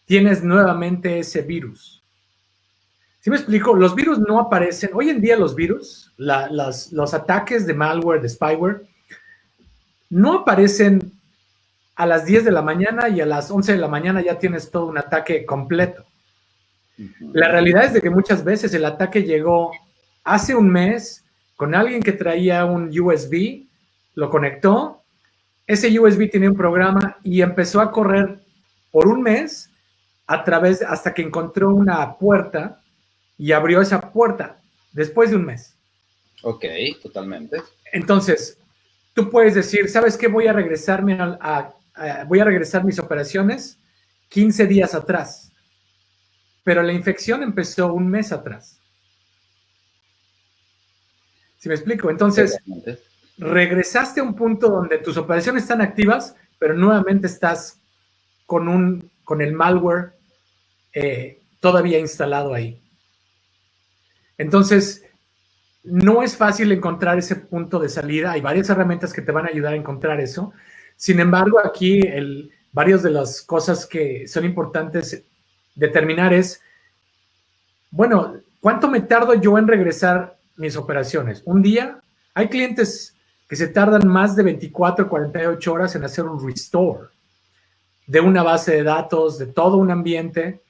tienes nuevamente ese virus. ¿Sí me explico? Los virus no aparecen. Hoy en día los virus, los ataques de malware, de spyware, no aparecen a las 10 de la mañana y a las 11 de la mañana ya tienes todo un ataque completo. La realidad es de que muchas veces el ataque llegó hace un mes con alguien que traía un USB, lo conectó, ese USB tenía un programa y empezó a correr por un mes hasta que encontró una puerta y abrió esa puerta después de un mes. Ok, totalmente. Entonces, tú puedes decir, ¿sabes qué? Voy a regresar mis operaciones 15 días atrás. Pero la infección empezó un mes atrás. ¿Sí me explico? Entonces, regresaste a un punto donde tus operaciones están activas, pero nuevamente estás con el malware todavía instalado ahí. Entonces, no es fácil encontrar ese punto de salida. Hay varias herramientas que te van a ayudar a encontrar eso. Sin embargo, aquí varias de las cosas que son importantes determinar es, bueno, ¿cuánto me tardo yo en regresar mis operaciones? ¿Un día? Hay clientes que se tardan más de 24 o 48 horas en hacer un restore de una base de datos, de todo un ambiente.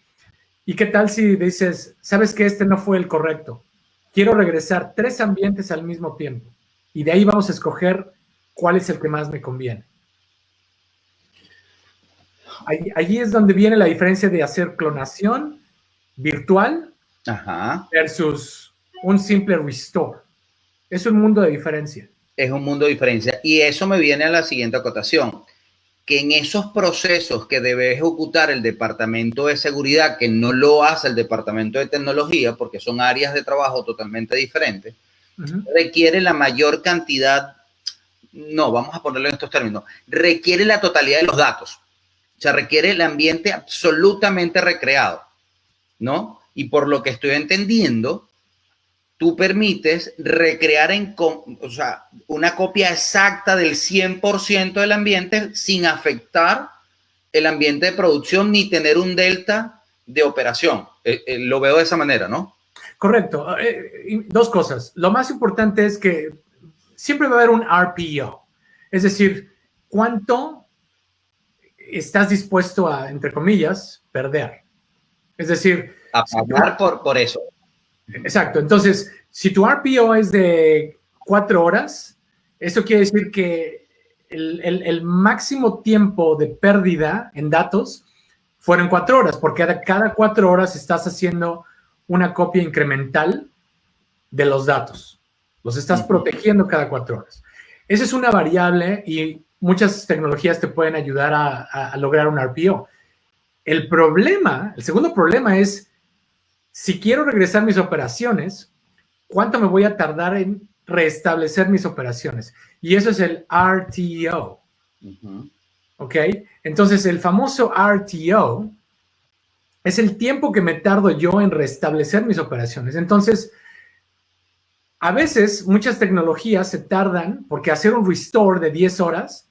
¿Y qué tal si dices, sabes que este no fue el correcto? Quiero regresar 3 ambientes al mismo tiempo. Y de ahí vamos a escoger cuál es el que más me conviene. Allí es donde viene la diferencia de hacer clonación virtual versus un simple restore. Es un mundo de diferencia. Es un mundo de diferencia. Y eso me viene a la siguiente acotación, que en esos procesos que debe ejecutar el departamento de seguridad, que no lo hace el departamento de tecnología, porque son áreas de trabajo totalmente diferentes, requiere la mayor cantidad, no, vamos a ponerlo en estos términos, requiere la totalidad de los datos. O sea, requiere el ambiente absolutamente recreado, ¿no? Y por lo que estoy entendiendo, tú permites recrear una copia exacta del 100% del ambiente sin afectar el ambiente de producción ni tener un delta de operación. Lo veo de esa manera, ¿no? Correcto. Dos cosas. Lo más importante es que siempre va a haber un RPO. Es decir, ¿cuánto estás dispuesto a, entre comillas, perder? Es decir, a pagar por eso. Exacto. Entonces, si tu RPO es de 4 horas, eso quiere decir que el máximo tiempo de pérdida en datos fueron 4 horas, porque cada 4 horas estás haciendo una copia incremental de los datos. Los estás protegiendo cada 4 horas. Esa es una variable y muchas tecnologías te pueden ayudar a lograr un RPO. El segundo problema es, si quiero regresar mis operaciones, ¿cuánto me voy a tardar en restablecer mis operaciones? Y eso es el RTO. ¿Ok? Entonces, el famoso RTO es el tiempo que me tardo yo en restablecer mis operaciones. Entonces, a veces muchas tecnologías se tardan, porque hacer un restore de 10 horas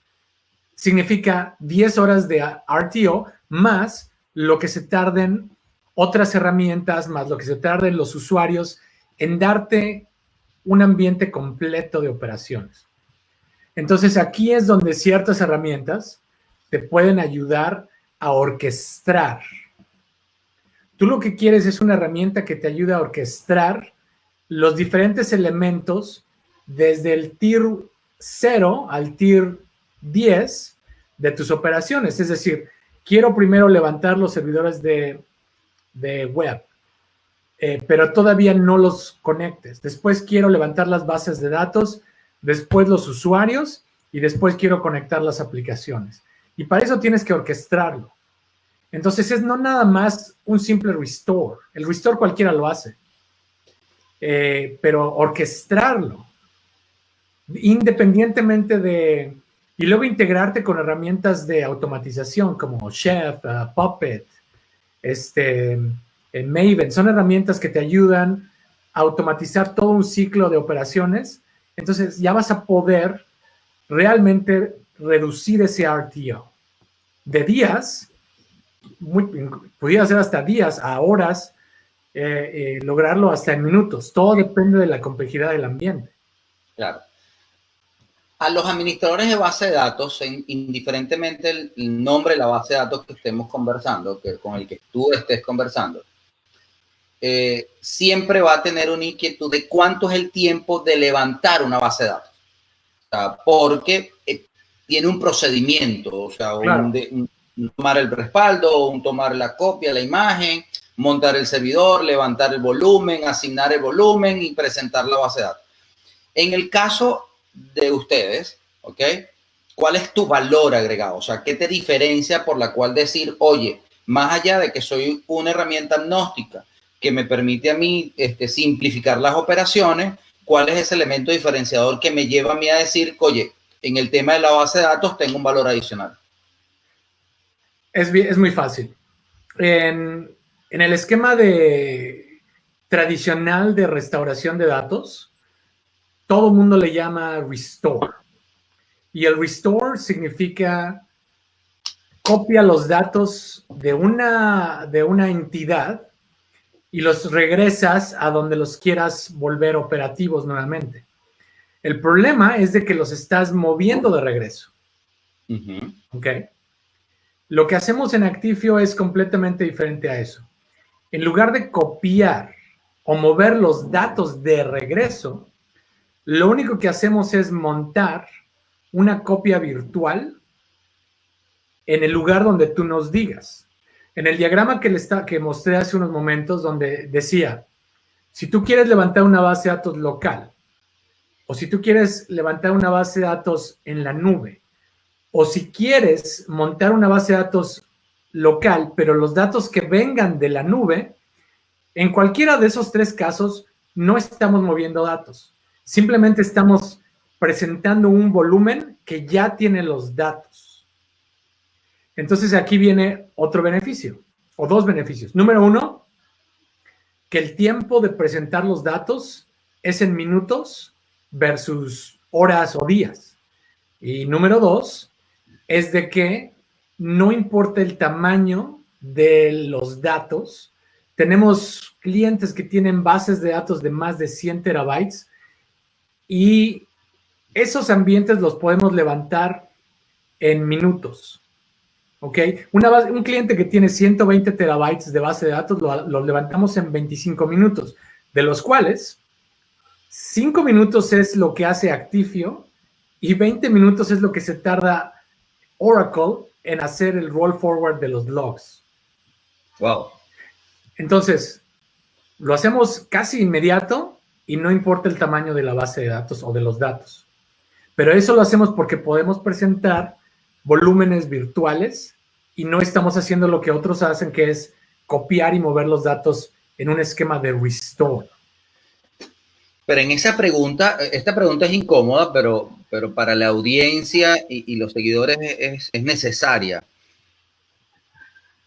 significa 10 horas de RTO más lo que se tarden otras herramientas, más lo que se tarden los usuarios en darte un ambiente completo de operaciones. Entonces, aquí es donde ciertas herramientas te pueden ayudar a orquestar. Tú lo que quieres es una herramienta que te ayude a orquestar los diferentes elementos desde el tier 0 al tier 10 de tus operaciones. Es decir, quiero primero levantar los servidores de web, pero todavía no los conectes. Después quiero levantar las bases de datos, después los usuarios y después quiero conectar las aplicaciones. Y para eso tienes que orquestarlo. Entonces es no nada más un simple restore. El restore cualquiera lo hace. Pero orquestarlo independientemente de... Y luego integrarte con herramientas de automatización como Chef, Puppet, Maven. Son herramientas que te ayudan a automatizar todo un ciclo de operaciones. Entonces ya vas a poder realmente reducir ese RTO de días, pudiera ser hasta días a horas, lograrlo hasta en minutos. Todo depende de la complejidad del ambiente. Claro. A los administradores de base de datos, indiferentemente el nombre de la base de datos que estemos conversando, con el que tú estés conversando, siempre va a tener una inquietud de cuánto es el tiempo de levantar una base de datos. O sea, porque tiene un procedimiento, o sea, claro, un tomar el respaldo, un tomar la copia, la imagen, montar el servidor, levantar el volumen, asignar el volumen y presentar la base de datos. En el caso de ustedes, ¿ok? ¿Cuál es tu valor agregado? O sea, ¿qué te diferencia por la cual decir, oye, más allá de que soy una herramienta agnóstica que me permite a mí simplificar las operaciones, cuál es ese elemento diferenciador que me lleva a mí a decir, oye, en el tema de la base de datos tengo un valor adicional? Es muy fácil. En el esquema tradicional de restauración de datos, todo el mundo le llama restore. Y el restore significa copia los datos de una entidad y los regresas a donde los quieras volver operativos nuevamente. El problema es de que los estás moviendo de regreso. ¿Ok? Lo que hacemos en Actifio es completamente diferente a eso. En lugar de copiar o mover los datos de regreso, lo único que hacemos es montar una copia virtual en el lugar donde tú nos digas. En el diagrama que mostré hace unos momentos, donde decía, si tú quieres levantar una base de datos local, o si tú quieres levantar una base de datos en la nube, o si quieres montar una base de datos local, pero los datos que vengan de la nube, en cualquiera de esos tres casos no estamos moviendo datos. Simplemente estamos presentando un volumen que ya tiene los datos. Entonces aquí viene otro beneficio, o dos beneficios. Número uno, que el tiempo de presentar los datos es en minutos versus horas o días. Y número dos, es de que no importa el tamaño de los datos. Tenemos clientes que tienen bases de datos de más de 100 terabytes y esos ambientes los podemos levantar en minutos. ¿Ok? Un cliente que tiene 120 terabytes de base de datos lo levantamos en 25 minutos, de los cuales 5 minutos es lo que hace Actifio y 20 minutos es lo que se tarda Oracle en hacer el roll forward de los logs. Wow. Entonces, lo hacemos casi inmediato y no importa el tamaño de la base de datos o de los datos. Pero eso lo hacemos porque podemos presentar volúmenes virtuales y no estamos haciendo lo que otros hacen, que es copiar y mover los datos en un esquema de restore. Pero en esa pregunta, esta pregunta es incómoda, pero para la audiencia y los seguidores es necesaria.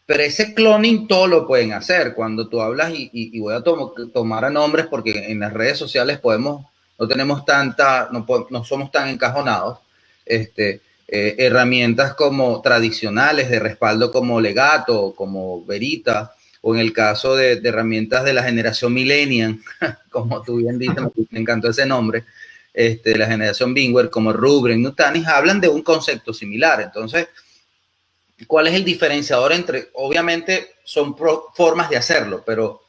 Pero ese cloning todo lo pueden hacer. Cuando tú hablas, y voy a tomar a nombres porque en las redes sociales no tenemos no somos tan encajonados. Herramientas como tradicionales de respaldo como Legato, como Verita, o en el caso de herramientas de la generación Millennial, como tú bien dices, me encantó ese nombre, de la generación Bingware, como Rubren, Nutanix, hablan de un concepto similar. Entonces, ¿cuál es el diferenciador entre? Obviamente son formas de hacerlo, pero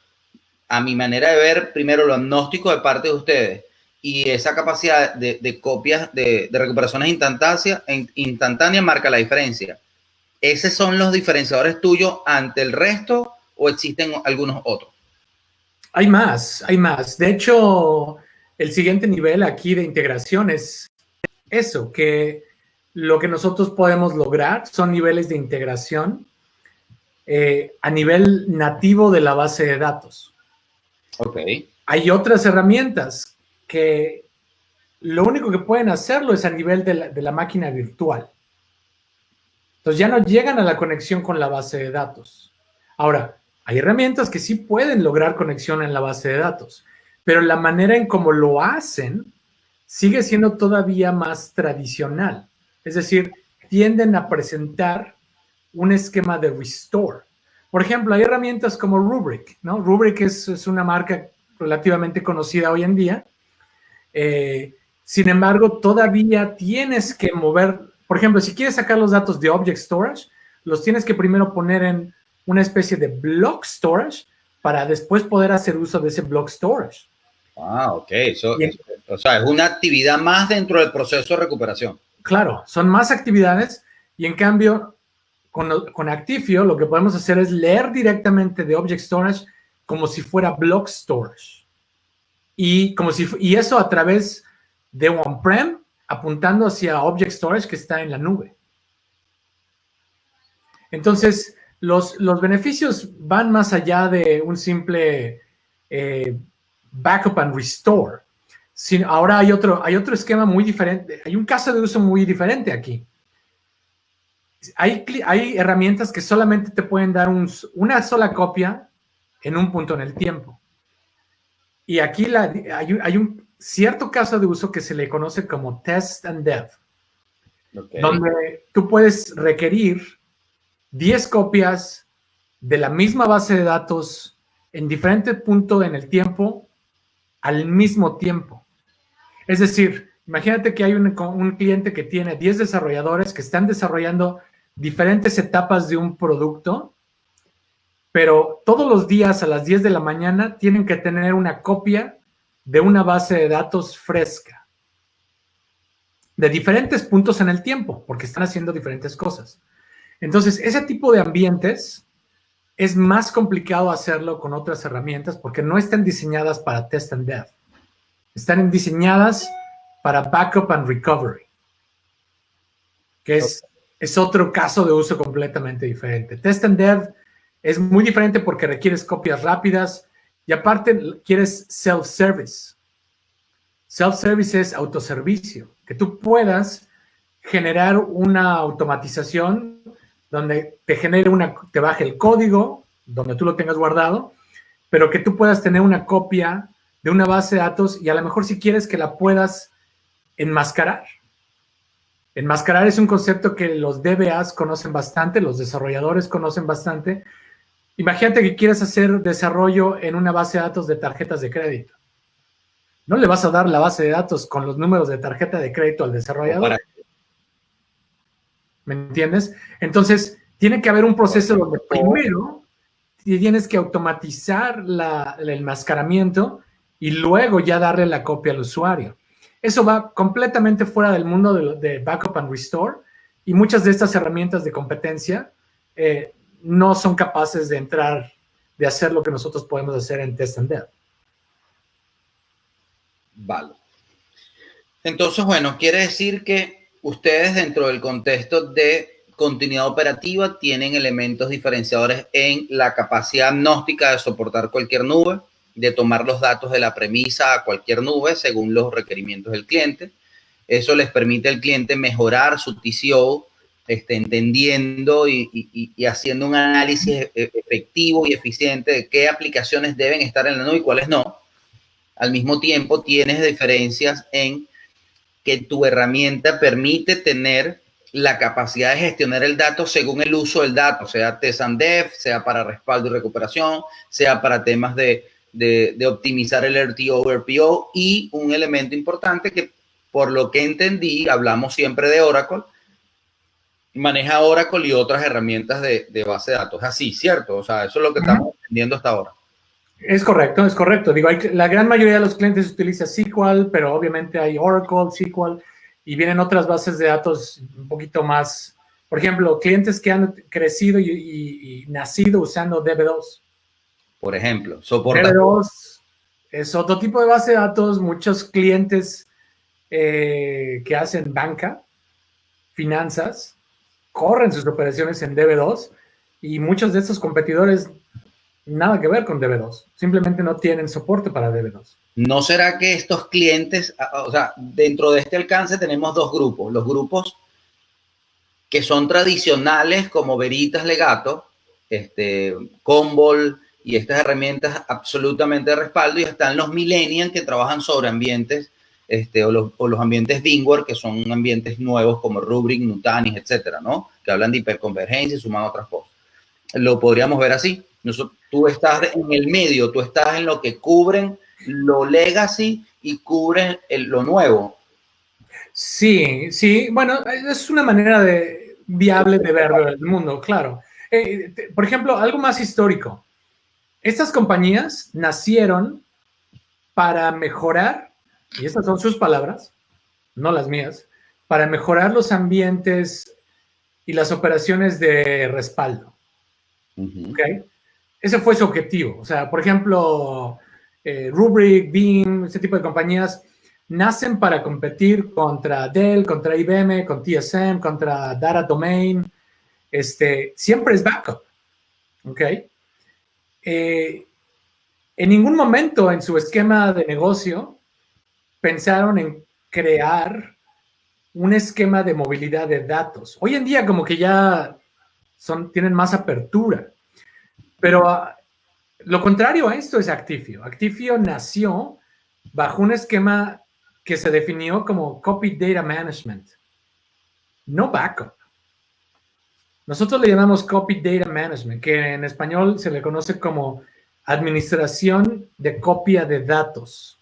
a mi manera de ver, primero lo agnóstico de parte de ustedes y esa capacidad de copias, de recuperaciones instantáneas marca la diferencia. ¿Esos son los diferenciadores tuyos ante el resto o existen algunos otros? Hay más. De hecho, el siguiente nivel aquí de integración es eso, que lo que nosotros podemos lograr son niveles de integración a nivel nativo de la base de datos. Ok. Hay otras herramientas que lo único que pueden hacerlo es a nivel de la máquina virtual. Entonces ya no llegan a la conexión con la base de datos. Ahora, hay herramientas que sí pueden lograr conexión en la base de datos, pero la manera en cómo lo hacen sigue siendo todavía más tradicional. Es decir, tienden a presentar un esquema de restore. Por ejemplo, hay herramientas como Rubrik, ¿no? Rubrik es una marca relativamente conocida hoy en día. Sin embargo, todavía tienes que mover, por ejemplo, si quieres sacar los datos de Object Storage, los tienes que primero poner en una especie de block storage para después poder hacer uso de ese block storage. Ah, ok. O sea, es una actividad más dentro del proceso de recuperación. Claro, son más actividades y en cambio con Actifio lo que podemos hacer es leer directamente de Object Storage como si fuera block storage. Y eso a través de on-prem apuntando hacia Object Storage que está en la nube. Entonces, los beneficios van más allá de un simple backup and restore. Ahora hay otro esquema muy diferente. Hay un caso de uso muy diferente aquí. Hay herramientas que solamente te pueden dar una sola copia en un punto en el tiempo. Y aquí hay un cierto caso de uso que se le conoce como test and dev, donde tú puedes requerir 10 copias de la misma base de datos en diferente punto en el tiempo al mismo tiempo. Es decir, imagínate que hay un cliente que tiene 10 desarrolladores que están desarrollando diferentes etapas de un producto, pero todos los días a las 10 de la mañana tienen que tener una copia de una base de datos fresca, de diferentes puntos en el tiempo, porque están haciendo diferentes cosas. Entonces, ese tipo de ambientes es más complicado hacerlo con otras herramientas porque no están diseñadas para test and dev. Están diseñadas para backup and recovery, que es otro caso de uso completamente diferente. Test and dev es muy diferente porque requieres copias rápidas y aparte quieres self-service. Self-service es autoservicio, que tú puedas generar una automatización donde te baje el código, donde tú lo tengas guardado, pero que tú puedas tener una copia de una base de datos y a lo mejor si quieres que la puedas enmascarar. Enmascarar es un concepto que los DBAs conocen bastante, los desarrolladores conocen bastante. Imagínate que quieres hacer desarrollo en una base de datos de tarjetas de crédito. No le vas a dar la base de datos con los números de tarjeta de crédito al desarrollador. ¿Me entiendes? Entonces, tiene que haber un proceso donde primero tienes que automatizar el enmascaramiento y luego ya darle la copia al usuario. Eso va completamente fuera del mundo de backup and restore y muchas de estas herramientas de competencia no son capaces de hacer lo que nosotros podemos hacer en test and dev. Vale. Entonces, bueno, quiere decir que ustedes dentro del contexto de continuidad operativa tienen elementos diferenciadores en la capacidad agnóstica de soportar cualquier nube, de tomar los datos de la premisa a cualquier nube según los requerimientos del cliente. Eso les permite al cliente mejorar su TCO, entendiendo y haciendo un análisis efectivo y eficiente de qué aplicaciones deben estar en la nube y cuáles no. Al mismo tiempo, tienes diferencias en que tu herramienta permite tener la capacidad de gestionar el dato según el uso del dato, sea test and dev, sea para respaldo y recuperación, sea para temas de optimizar el RTO, RPO y un elemento importante que, por lo que entendí, hablamos siempre de Oracle, maneja Oracle y otras herramientas de base de datos. Así, ¿cierto? O sea, eso es lo que estamos entendiendo hasta ahora. Es correcto, es correcto. Digo, la gran mayoría de los clientes utiliza SQL, pero obviamente hay Oracle, SQL, y vienen otras bases de datos un poquito más. Por ejemplo, clientes que han crecido y nacido usando DB2. Por ejemplo, soporta. DB2 es otro tipo de base de datos. Muchos clientes que hacen banca, finanzas, corren sus operaciones en DB2 y muchos de estos competidores nada que ver con DB2. Simplemente no tienen soporte para DB2. ¿No será que estos clientes, o sea, dentro de este alcance tenemos dos grupos, los grupos que son tradicionales como Veritas Legato, Commvault y estas herramientas absolutamente de respaldo, y están los millennials que trabajan sobre ambientes, o los ambientes VMware, que son ambientes nuevos como Rubrik, Nutanix, etcétera, ¿no? Que hablan de hiperconvergencia y suman otras cosas. Lo podríamos ver así. Tú estás en el medio, tú estás en lo que cubren lo legacy y cubren lo nuevo. Sí, sí, bueno, es una manera viable de ver el mundo, claro. Por ejemplo, algo más histórico. Estas compañías nacieron para mejorar, y estas son sus palabras, no las mías, para mejorar los ambientes y las operaciones de respaldo. ¿Okay? Ese fue su objetivo. O sea, por ejemplo, Rubrik, Veeam, ese tipo de compañías nacen para competir contra Dell, contra IBM, con TSM, contra Data Domain. Siempre es backup. ¿Ok? En ningún momento en su esquema de negocio pensaron en crear un esquema de movilidad de datos. Hoy en día como que ya tienen más apertura. Pero lo contrario a esto es Actifio. Actifio nació bajo un esquema que se definió como Copy Data Management, no backup. Nosotros le llamamos Copy Data Management, que en español se le conoce como administración de copia de datos.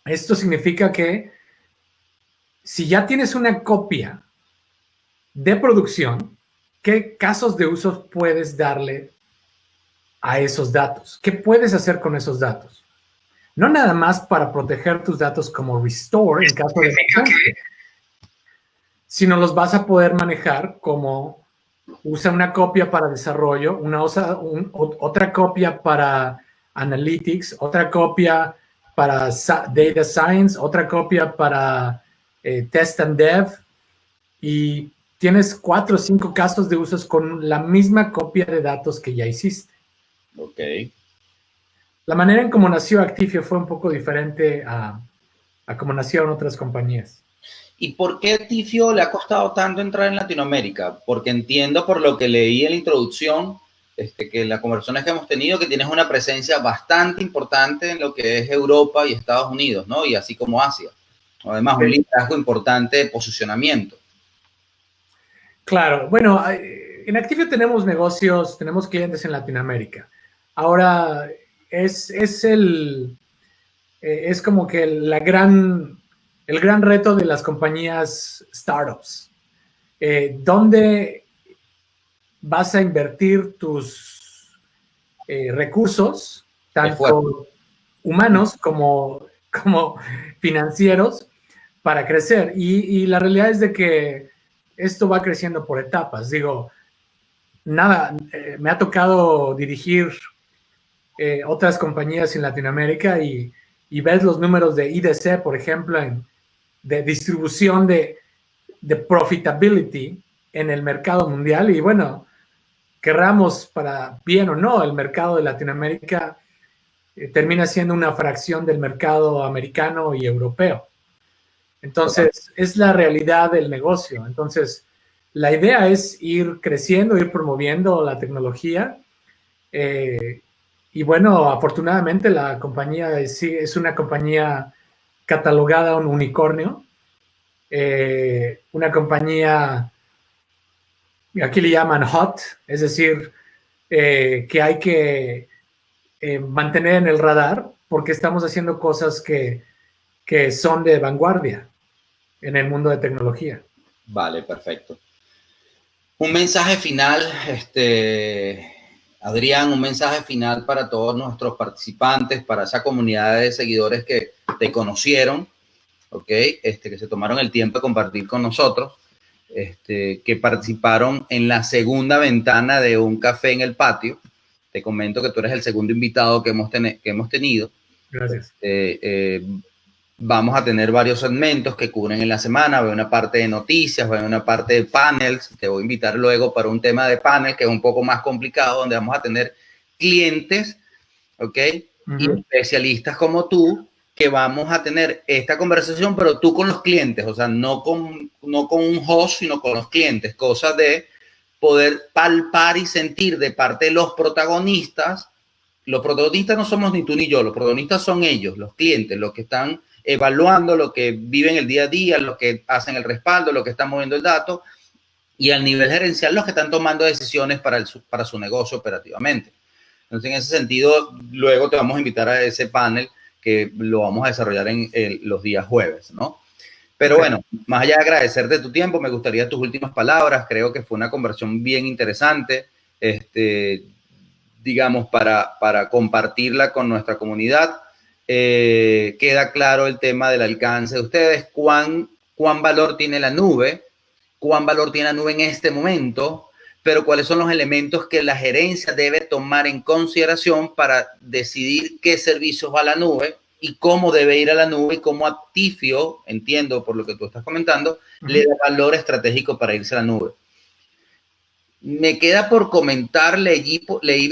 Esto significa que si ya tienes una copia de producción, ¿qué casos de uso puedes darle a esos datos? ¿Qué puedes hacer con esos datos? No nada más para proteger tus datos como restore en caso de emergencia, sino los vas a poder manejar como usa una copia para desarrollo, otra copia para analytics, otra copia para data science, otra copia para test and dev, y tienes 4 o 5 casos de usos con la misma copia de datos que ya hiciste. Ok. La manera en cómo nació Actifio fue un poco diferente a cómo nacieron otras compañías. ¿Y por qué Actifio le ha costado tanto entrar en Latinoamérica? Porque entiendo por lo que leí en la introducción, que las conversaciones que hemos tenido, que tienes una presencia bastante importante en lo que es Europa y Estados Unidos, ¿no? Y así como Asia. Además, un liderazgo importante de posicionamiento. Claro, bueno, en Actifio tenemos negocios, tenemos clientes en Latinoamérica. Ahora, es como que el gran reto de las compañías startups. ¿Dónde vas a invertir tus recursos, tanto humanos como financieros, para crecer? Y la realidad es de que esto va creciendo por etapas. Digo, me ha tocado dirigir otras compañías en Latinoamérica y ves los números de IDC, por ejemplo, de distribución de profitability en el mercado mundial. Y bueno, querramos para bien o no, el mercado de Latinoamérica termina siendo una fracción del mercado americano y europeo. Entonces, es la realidad del negocio. Entonces, la idea es ir creciendo, ir promoviendo la tecnología. Y bueno, afortunadamente la compañía es una compañía catalogada un unicornio. Una compañía, aquí le llaman hot, es decir, que hay que mantener en el radar porque estamos haciendo cosas que son de vanguardia en el mundo de tecnología. Vale, perfecto. Un mensaje final, Adrián, un mensaje final para todos nuestros participantes, para esa comunidad de seguidores que te conocieron, ¿ok? Que se tomaron el tiempo de compartir con nosotros, que participaron en la segunda ventana de un café en el patio. Te comento que tú eres el segundo invitado que hemos tenido. Gracias. Vamos a tener varios segmentos que cubren en la semana. Voy a una parte de noticias, voy a una parte de panels. Te voy a invitar luego para un tema de panel que es un poco más complicado, donde vamos a tener clientes, ¿ok? Y especialistas como tú que vamos a tener esta conversación, pero tú con los clientes, o sea, no con un host, sino con los clientes, cosa de poder palpar y sentir de parte de los protagonistas. Los protagonistas no somos ni tú ni yo, los protagonistas son ellos, los clientes, los que están evaluando, los que viven el día a día, los que hacen el respaldo, los que están moviendo el dato, y al nivel gerencial los que están tomando decisiones para su negocio operativamente. Entonces, en ese sentido, luego te vamos a invitar a ese panel que lo vamos a desarrollar en los días jueves, ¿no? Pero bueno, más allá de agradecerte tu tiempo, me gustaría tus últimas palabras. Creo que fue una conversación bien interesante, digamos, para compartirla con nuestra comunidad. Queda claro el tema del alcance de ustedes, cuán valor tiene la nube, cuán valor tiene la nube en este momento, pero cuáles son los elementos que la gerencia debe tomar en consideración para decidir qué servicios va a la nube y cómo debe ir a la nube y cómo Actifio, entiendo por lo que tú estás comentando, le da valor estratégico para irse a la nube. Me queda por comentar, leí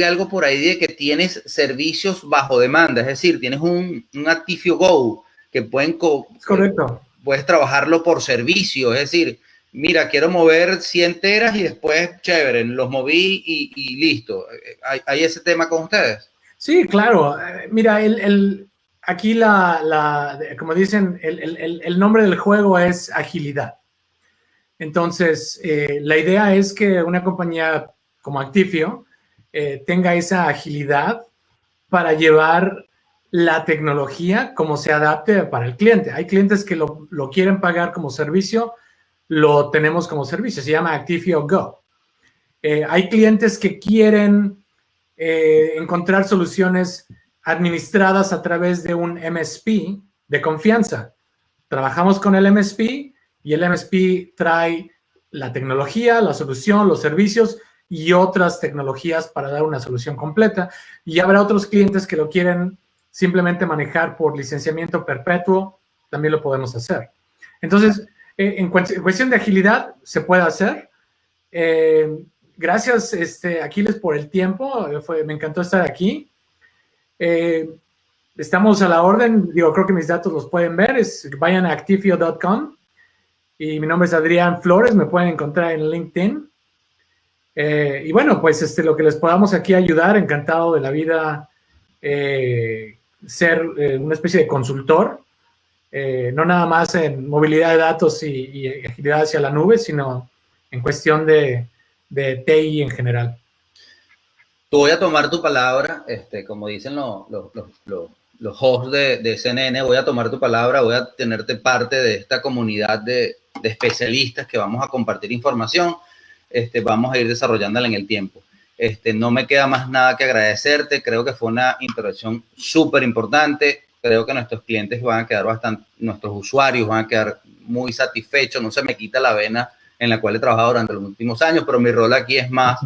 algo por ahí de que tienes servicios bajo demanda, es decir, tienes un Actifio Go que correcto. Puedes trabajarlo por servicio, es decir, mira, quiero mover 100 teras y después, chévere, los moví y listo. ¿Hay ese tema con ustedes? Sí, claro. Mira, aquí como dicen, el nombre del juego es agilidad. Entonces, la idea es que una compañía como Actifio tenga esa agilidad para llevar la tecnología como se adapte para el cliente. Hay clientes que lo quieren pagar como servicio, lo tenemos como servicio, se llama Actifio Go. Hay clientes que quieren encontrar soluciones administradas a través de un MSP de confianza. Trabajamos con el MSP y el MSP trae la tecnología, la solución, los servicios y otras tecnologías para dar una solución completa. Y habrá otros clientes que lo quieren simplemente manejar por licenciamiento perpetuo, también lo podemos hacer. Entonces, en cuestión de agilidad, se puede hacer. Gracias, Aquiles, por el tiempo. Me encantó estar aquí. Estamos a la orden. Creo que mis datos los pueden ver. Vayan a actifio.com. Y mi nombre es Adrián Flores. Me pueden encontrar en LinkedIn. Y bueno, pues lo que les podamos aquí ayudar. Encantado de la vida ser una especie de consultor. No nada más en movilidad de datos y agilidad hacia la nube, sino en cuestión de TI en general. Tú voy a tomar tu palabra, como dicen los hosts de CNN, voy a tomar tu palabra, voy a tenerte parte de esta comunidad de especialistas que vamos a compartir información, vamos a ir desarrollándola en el tiempo. No me queda más nada que agradecerte, creo que fue una interacción súper importante. Creo que nuestros clientes van a quedar nuestros usuarios van a quedar muy satisfechos. No se me quita la vena en la cual he trabajado durante los últimos años, pero mi rol aquí es más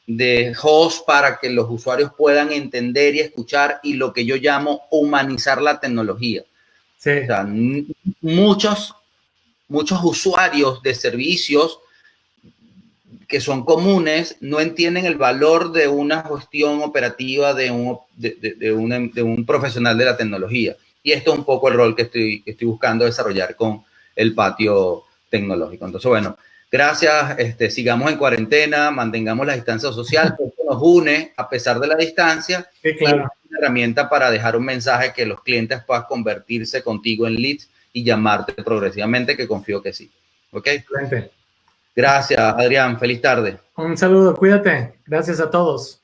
de host para que los usuarios puedan entender y escuchar y lo que yo llamo humanizar la tecnología. Sí. O sea, muchos usuarios de servicios que son comunes no entienden el valor de una gestión operativa de un profesional de la tecnología. Y esto es un poco el rol que estoy buscando desarrollar con el patio tecnológico. Entonces, bueno, gracias. Sigamos en cuarentena, mantengamos la distancia social, que nos une a pesar de la distancia. Sí, claro. Y es una herramienta para dejar un mensaje que los clientes puedan convertirse contigo en leads y llamarte progresivamente, que confío que sí. ¿Ok? Excelente. Gracias, Adrián. Feliz tarde. Un saludo, cuídate. Gracias a todos.